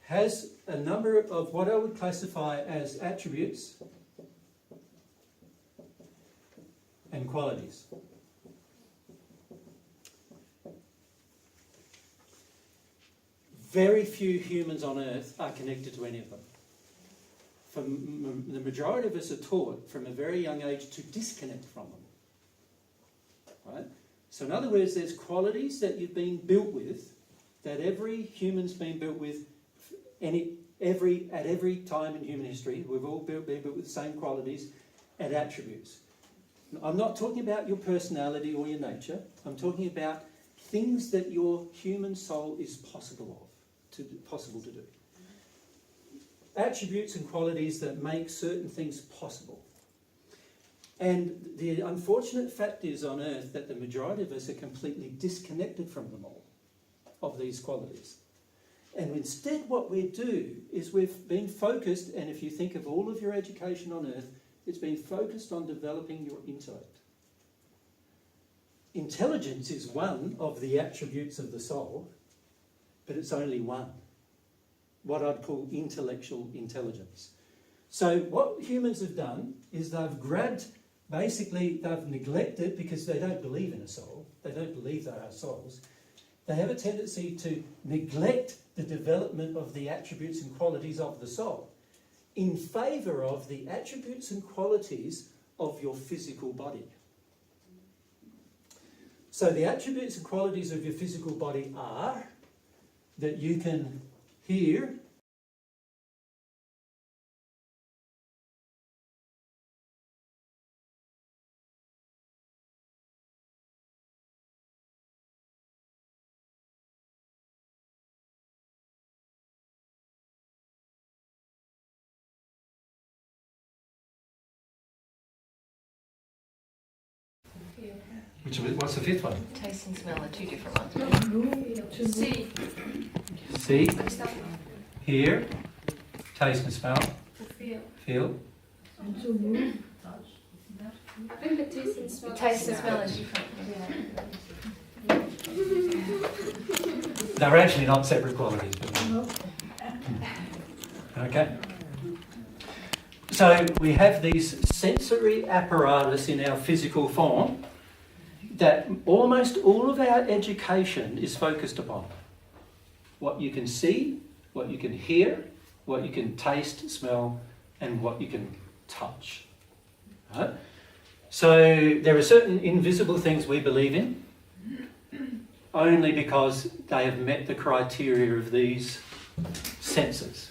has a number of what I would classify as attributes and qualities. Very few humans on earth are connected to any of them. The majority of us are taught from a very young age to disconnect from them. Right? So in other words, there's qualities that you've been built with, that every human's been built with at every time in human history. We've all been built with the same qualities and attributes. I'm not talking about your personality or your nature. I'm talking about things that your human soul is possible to do. Attributes and qualities that make certain things possible. And the unfortunate fact is on earth that the majority of us are completely disconnected from them all, of these qualities. And instead what we do is we've been focused, and if you think of all of your education on earth, it's been focused on developing your intellect. Intelligence is one of the attributes of the soul, but it's only one. What I'd call intellectual intelligence. So what humans have done is they've neglected, because they don't believe in a soul, they don't believe there are souls, they have a tendency to neglect the development of the attributes and qualities of the soul in favour of the attributes and qualities of your physical body. So the attributes and qualities of your physical body are that you can hear, what's the fifth one? Taste and smell are two different ones. See. See, hear, taste and smell, feel. And to move. I think the taste and smell. Taste and smell is different. They're actually not separate qualities. Okay. So we have these sensory apparatus in our physical form that almost all of our education is focused upon. What you can see, what you can hear, what you can taste, smell, and what you can touch. Right? So there are certain invisible things we believe in only because they have met the criteria of these senses.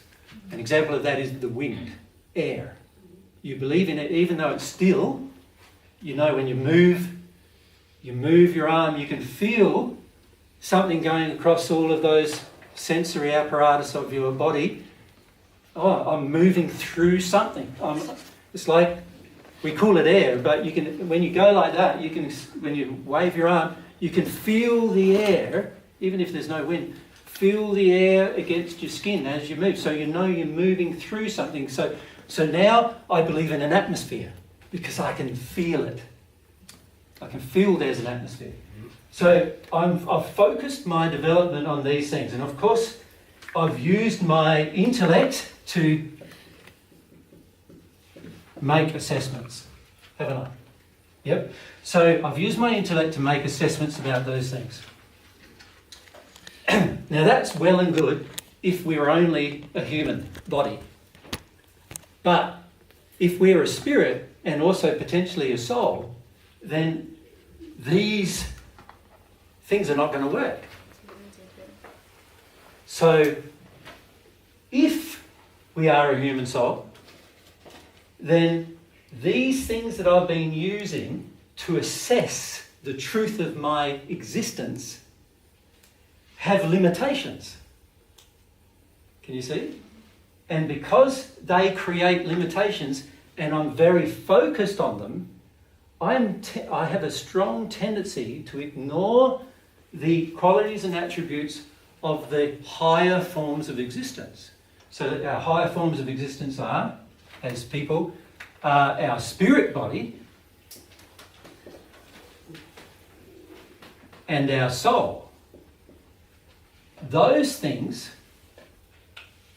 An example of that is the wind, air. You believe in it even though it's still. You know when you move your arm, you can feel something going across all of those sensory apparatus of your body. Oh, I'm moving through something. It's like, we call it air, but you can, when you go like that, you can, when you wave your arm, you can feel the air, even if there's no wind, feel the air against your skin as you move. So you know you're moving through something. So now I believe in an atmosphere because I can feel it. I can feel there's an atmosphere. So I've focused my development on these things. And of course, I've used my intellect to make assessments, haven't I? Yep. So I've used my intellect to make assessments about those things. Now that's well and good if we're only a human body. But if we're a spirit and also potentially a soul, then these things are not going to work. So if we are a human soul, then these things that I've been using to assess the truth of my existence have limitations. Can you see? And because they create limitations and I'm very focused on them, I have a strong tendency to ignore the qualities and attributes of the higher forms of existence. So that our higher forms of existence are, as people, our spirit body and our soul. Those things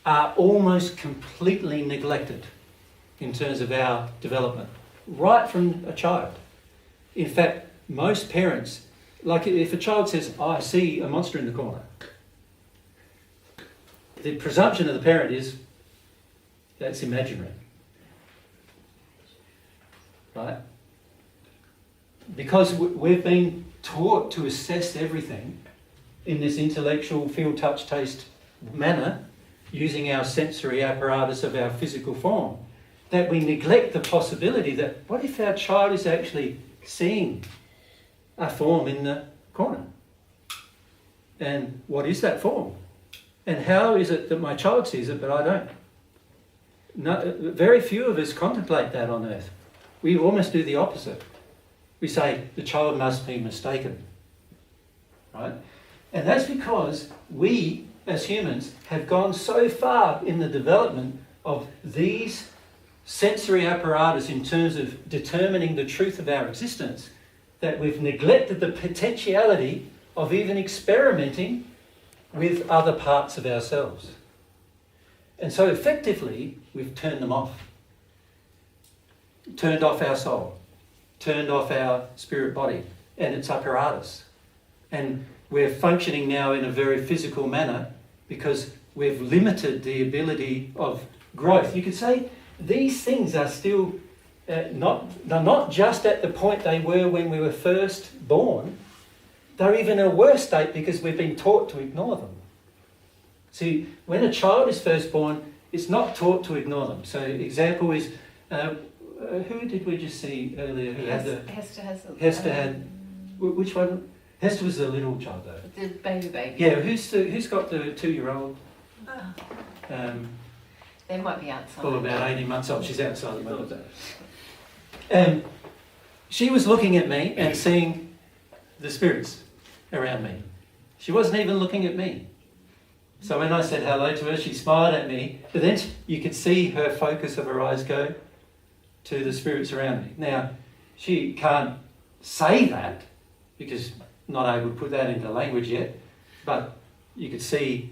are almost completely neglected in terms of our development, right from a child. In fact, most parents, like if a child says, oh, I see a monster in the corner, the presumption of the parent is that's imaginary. Right? Because we've been taught to assess everything in this intellectual feel, touch, taste manner, using our sensory apparatus of our physical form, that we neglect the possibility that what if our child is actually seeing a form in the corner? And what is that form? And how is it that my child sees it but I don't? No, very few of us contemplate that on earth. We almost do the opposite. We say the child must be mistaken. Right? And that's because we, as humans, have gone so far in the development of these sensory apparatus in terms of determining the truth of our existence that we've neglected the potentiality of even experimenting with other parts of ourselves. And so effectively, we've turned them off. Turned off our soul. Turned off our spirit body and its apparatus. And we're functioning now in a very physical manner because we've limited the ability of growth. You could say these things are still they're not just at the point they were when we were first born. They're even in a worse state because we've been taught to ignore them. See, when a child is first born, it's not taught to ignore them. So example is, who did we just see earlier who had the... Hester had... Which one? Hester was the little child though. The baby. Yeah, who's got the 2-year-old? They might be outside. Well, about 18 months old. She's outside at the moment. And she was looking at me and seeing the spirits around me. She wasn't even looking at me. So when I said hello to her, she smiled at me, but then you could see her focus of her eyes go to the spirits around me. Now, she can't say that because not able to put that into language yet, but you could see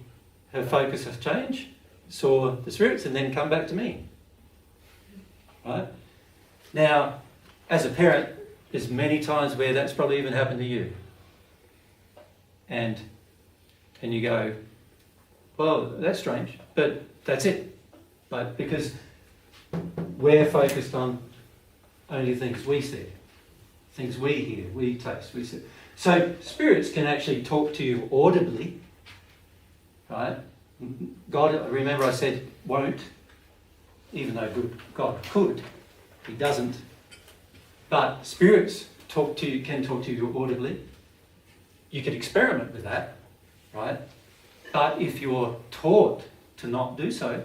her focus of change, saw the spirits and then come back to me. Right? Now, as a parent, there's many times where that's probably even happened to you. And you go, well, that's strange, but that's it. Like, because we're focused on only things we see, things we hear, we taste, we see. So spirits can actually talk to you audibly, right? God, remember I said won't, even though God could. He doesn't. But spirits can talk to you audibly. You could experiment with that, right? But if you're taught to not do so,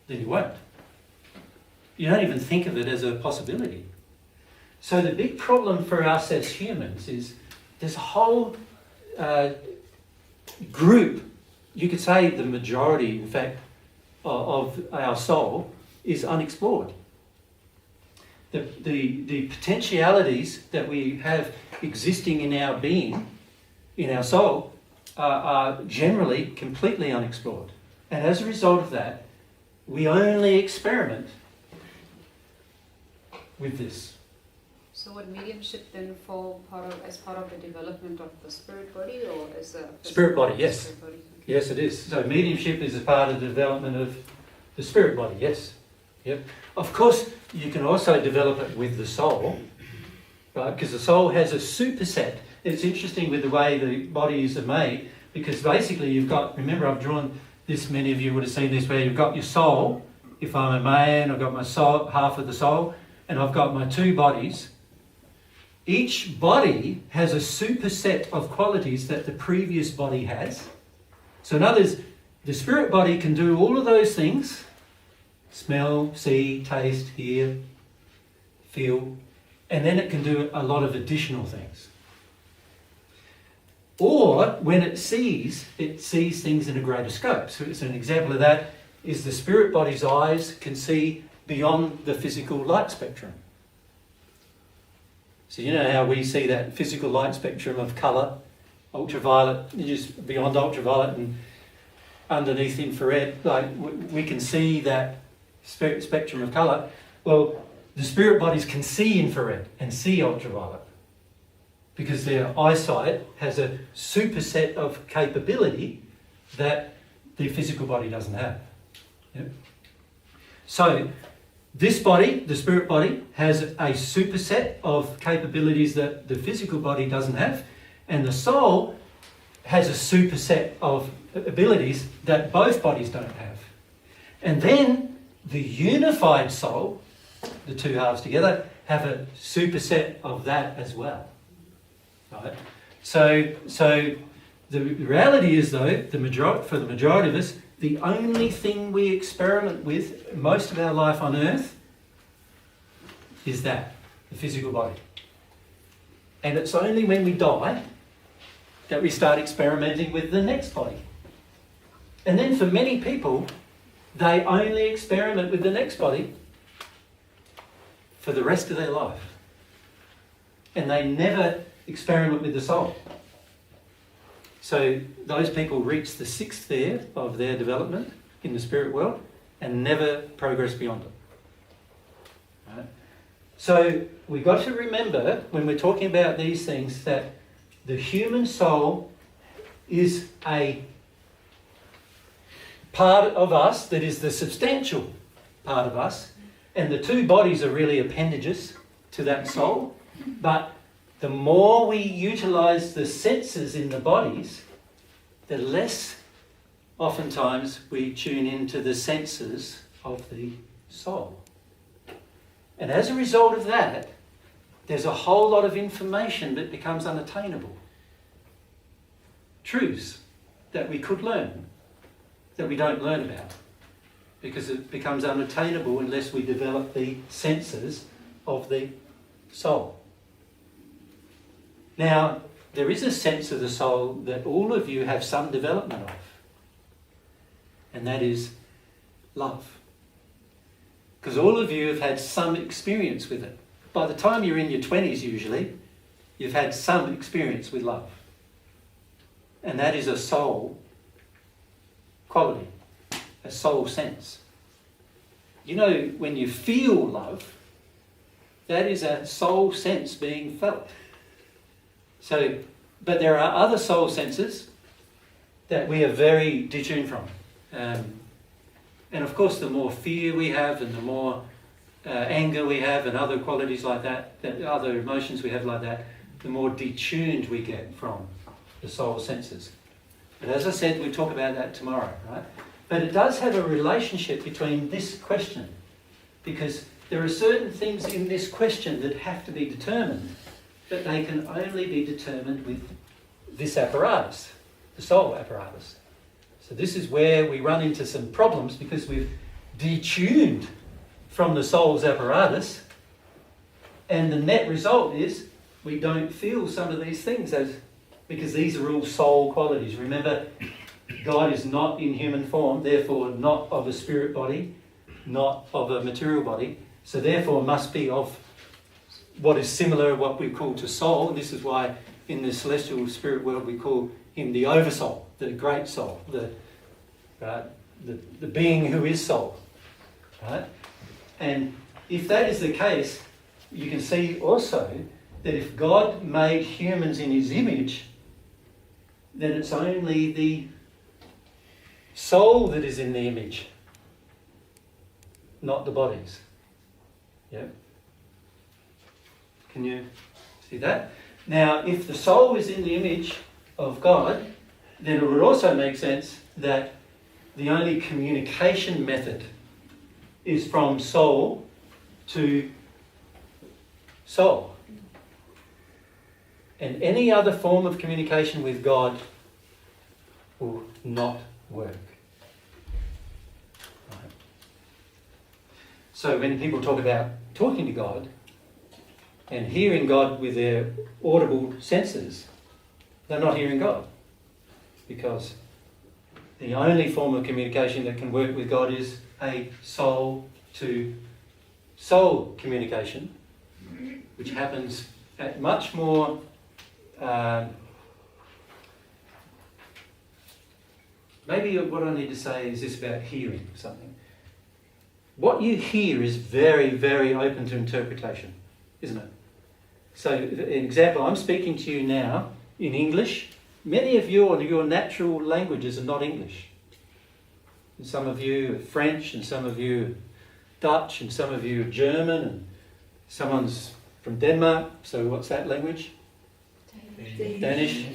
then you won't. You don't even think of it as a possibility. So the big problem for us as humans is there's a whole group, you could say the majority, in fact, of our soul is unexplored. The potentialities that we have existing in our being, in our soul, are generally completely unexplored. And as a result of that, we only experiment with this. So would mediumship then fall as part of the development of the spirit body, or as a... Spirit body, yes. Spirit body? Okay. Yes, it is. So mediumship is a part of the development of the spirit body, yes. Yep. Of course, you can also develop it with the soul, right? Because the soul has a superset. It's interesting with the way the bodies are made, because basically you've got, remember I've drawn this, many of you would have seen this, where you've got your soul. If I'm a man, I've got my soul, half of the soul, and I've got my two bodies. Each body has a superset of qualities that the previous body has. So in other words, the spirit body can do all of those things: smell, see, taste, hear, feel, and then it can do a lot of additional things. Or when it sees things in a greater scope. So an example of that is the spirit body's eyes can see beyond the physical light spectrum. So you know how we see that physical light spectrum of colour, ultraviolet, just beyond ultraviolet and underneath infrared, like we can see that spectrum of colour. Well, the spirit bodies can see infrared and see ultraviolet because their eyesight has a superset of capability that the physical body doesn't have. Yep. So this body, the spirit body, has a superset of capabilities that the physical body doesn't have, and the soul has a superset of abilities that both bodies don't have. And then the unified soul, the two halves together, have a superset of that as well. Right? So the reality is, though, for the majority of us, the only thing we experiment with most of our life on earth is that, the physical body. And it's only when we die that we start experimenting with the next body. And then for many people, they only experiment with the next body for the rest of their life. And they never experiment with the soul. So those people reach the 6th year of their development in the spirit world and never progress beyond it. Right? So we've got to remember when we're talking about these things that the human soul is a part of us that is the substantial part of us, and the two bodies are really appendages to that soul. But the more we utilize the senses in the bodies, the less oftentimes we tune into the senses of the soul. And as a result of that, there's a whole lot of information that becomes unattainable. Truths that we could learn, that we don't learn about, because it becomes unattainable unless we develop the senses of the soul. Now, there is a sense of the soul that all of you have some development of, and that is love. Because all of you have had some experience with it. By the time you're in your 20s usually, you've had some experience with love. And that is a soul quality, a soul sense. You know, when you feel love, that is a soul sense being felt. So, but there are other soul senses that we are very detuned from. And of course, the more fear we have and the more anger we have and other qualities like that, other emotions we have like that, the more detuned we get from the soul senses. But as I said, we'll talk about that tomorrow, right? But it does have a relationship between this question, because there are certain things in this question that have to be determined, but they can only be determined with this apparatus, the soul apparatus. So this is where we run into some problems because we've detuned from the soul's apparatus, and the net result is we don't feel some of these things because these are all soul qualities. Remember, God is not in human form, therefore not of a spirit body, not of a material body, so therefore must be of what is similar, what we call to soul. This is why in the celestial spirit world we call him the oversoul, the great soul, the being who is soul. Right? And if that is the case, you can see also that if God made humans in his image, then it's only the soul that is in the image, not the bodies. Yeah? Can you see that? Now, if the soul is in the image of God, then it would also make sense that the only communication method is from soul to soul. And any other form of communication with God will not work. Right. So when people talk about talking to God, and hearing God with their audible senses, they're not hearing God. Because the only form of communication that can work with God is a soul-to-soul communication, which happens at much more maybe what I need to say is this about hearing something. What you hear is very, very open to interpretation, isn't it? So, an example, I'm speaking to you now in English. Many of your natural languages are not English. And some of you are French, and some of you are Dutch, and some of you are German, and someone's from Denmark. So what's that language? Danish.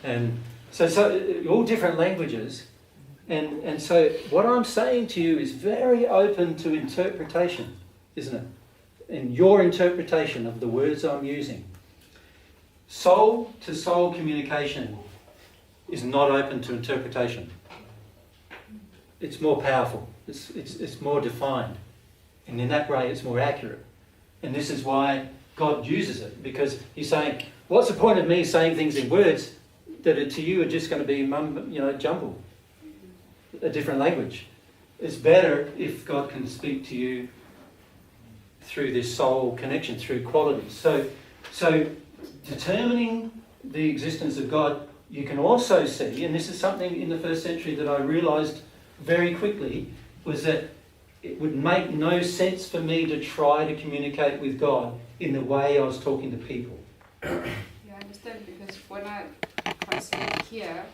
And so all different languages. And so what I'm saying to you is very open to interpretation, isn't it? And your interpretation of the words I'm using. Soul-to-soul communication is not open to interpretation. It's more powerful. It's more defined. And in that way, it's more accurate. And this is why God uses it. Because he's saying, what's the point of me saying things in words that to you are just going to be jumble? A different language. It's better if God can speak to you through this soul connection, through qualities. So determining the existence of God, you can also see, and this is something in the first century that I realised very quickly, was that it would make no sense for me to try to communicate with God in the way I was talking to people. Yeah, I understand, because when I say here,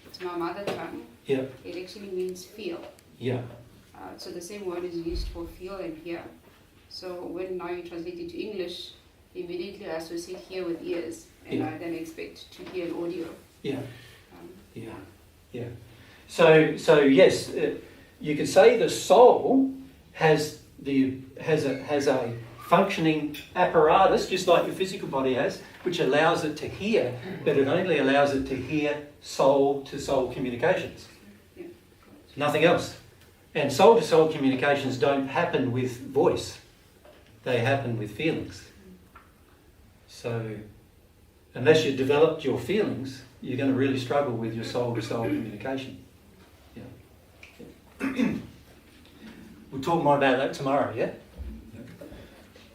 it's my mother tongue. Yeah. It actually means feel. Yeah. So the same word is used for feel and hear. So when now you translate it to English, immediately I associate hear with ears, and I then expect to hear an audio. Yeah. Yeah. So yes, you could say the soul has a functioning apparatus, just like your physical body has, which allows it to hear, but it only allows it to hear soul-to-soul communications. Yeah. Nothing else. And soul-to-soul communications don't happen with voice. They happen with feelings. So, unless you've developed your feelings, you're going to really struggle with your soul-to-soul communication. Yeah. We'll talk more about that tomorrow, yeah?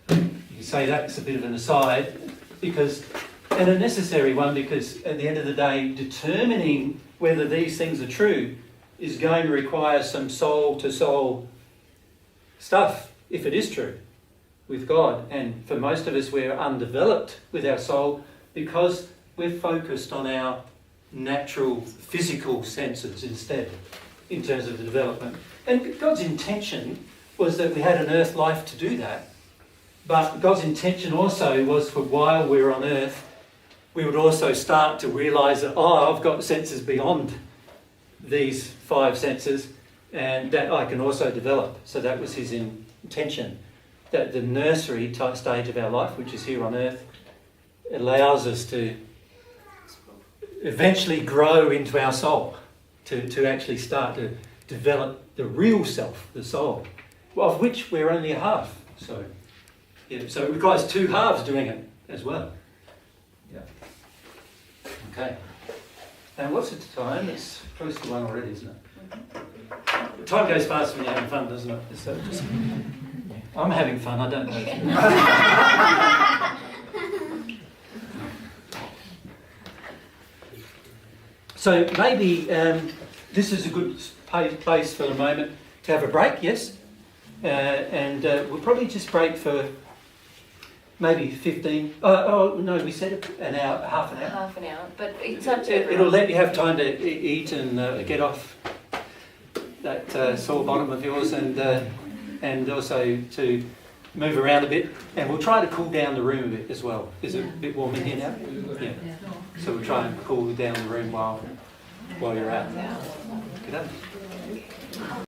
You can say that's a bit of an aside, and a necessary one, because at the end of the day, determining whether these things are true is going to require some soul-to-soul stuff, if it is true, with God. And for most of us, we're undeveloped with our soul because we're focused on our natural physical senses instead, in terms of the development. And God's intention was that we had an earth life to do that. But God's intention also was for while we're on earth, we would also start to realise that, I've got senses beyond these 5 senses, and that I can also develop. So that was his intention, that the nursery type stage of our life, which is here on earth, allows us to eventually grow into our soul, to actually start to develop the real self, the soul, of which we're only a half. So it requires 2 halves doing it as well. Yeah. Okay. And what's the time? It's close to 1 already, isn't it? Time goes fast when you're having fun, doesn't it? So I'm having fun, I don't know. So maybe this is a good place for a moment to have a break, yes? And we'll probably just break for maybe 15... we said an hour, half an hour. Half an hour, but it's up to It'll let you have time to eat and get off that sore bottom of yours, and also to move around a bit. And we'll try to cool down the room a bit as well. Is it a bit warm in here now? Yeah. So we'll try and cool down the room while you're out. Good day.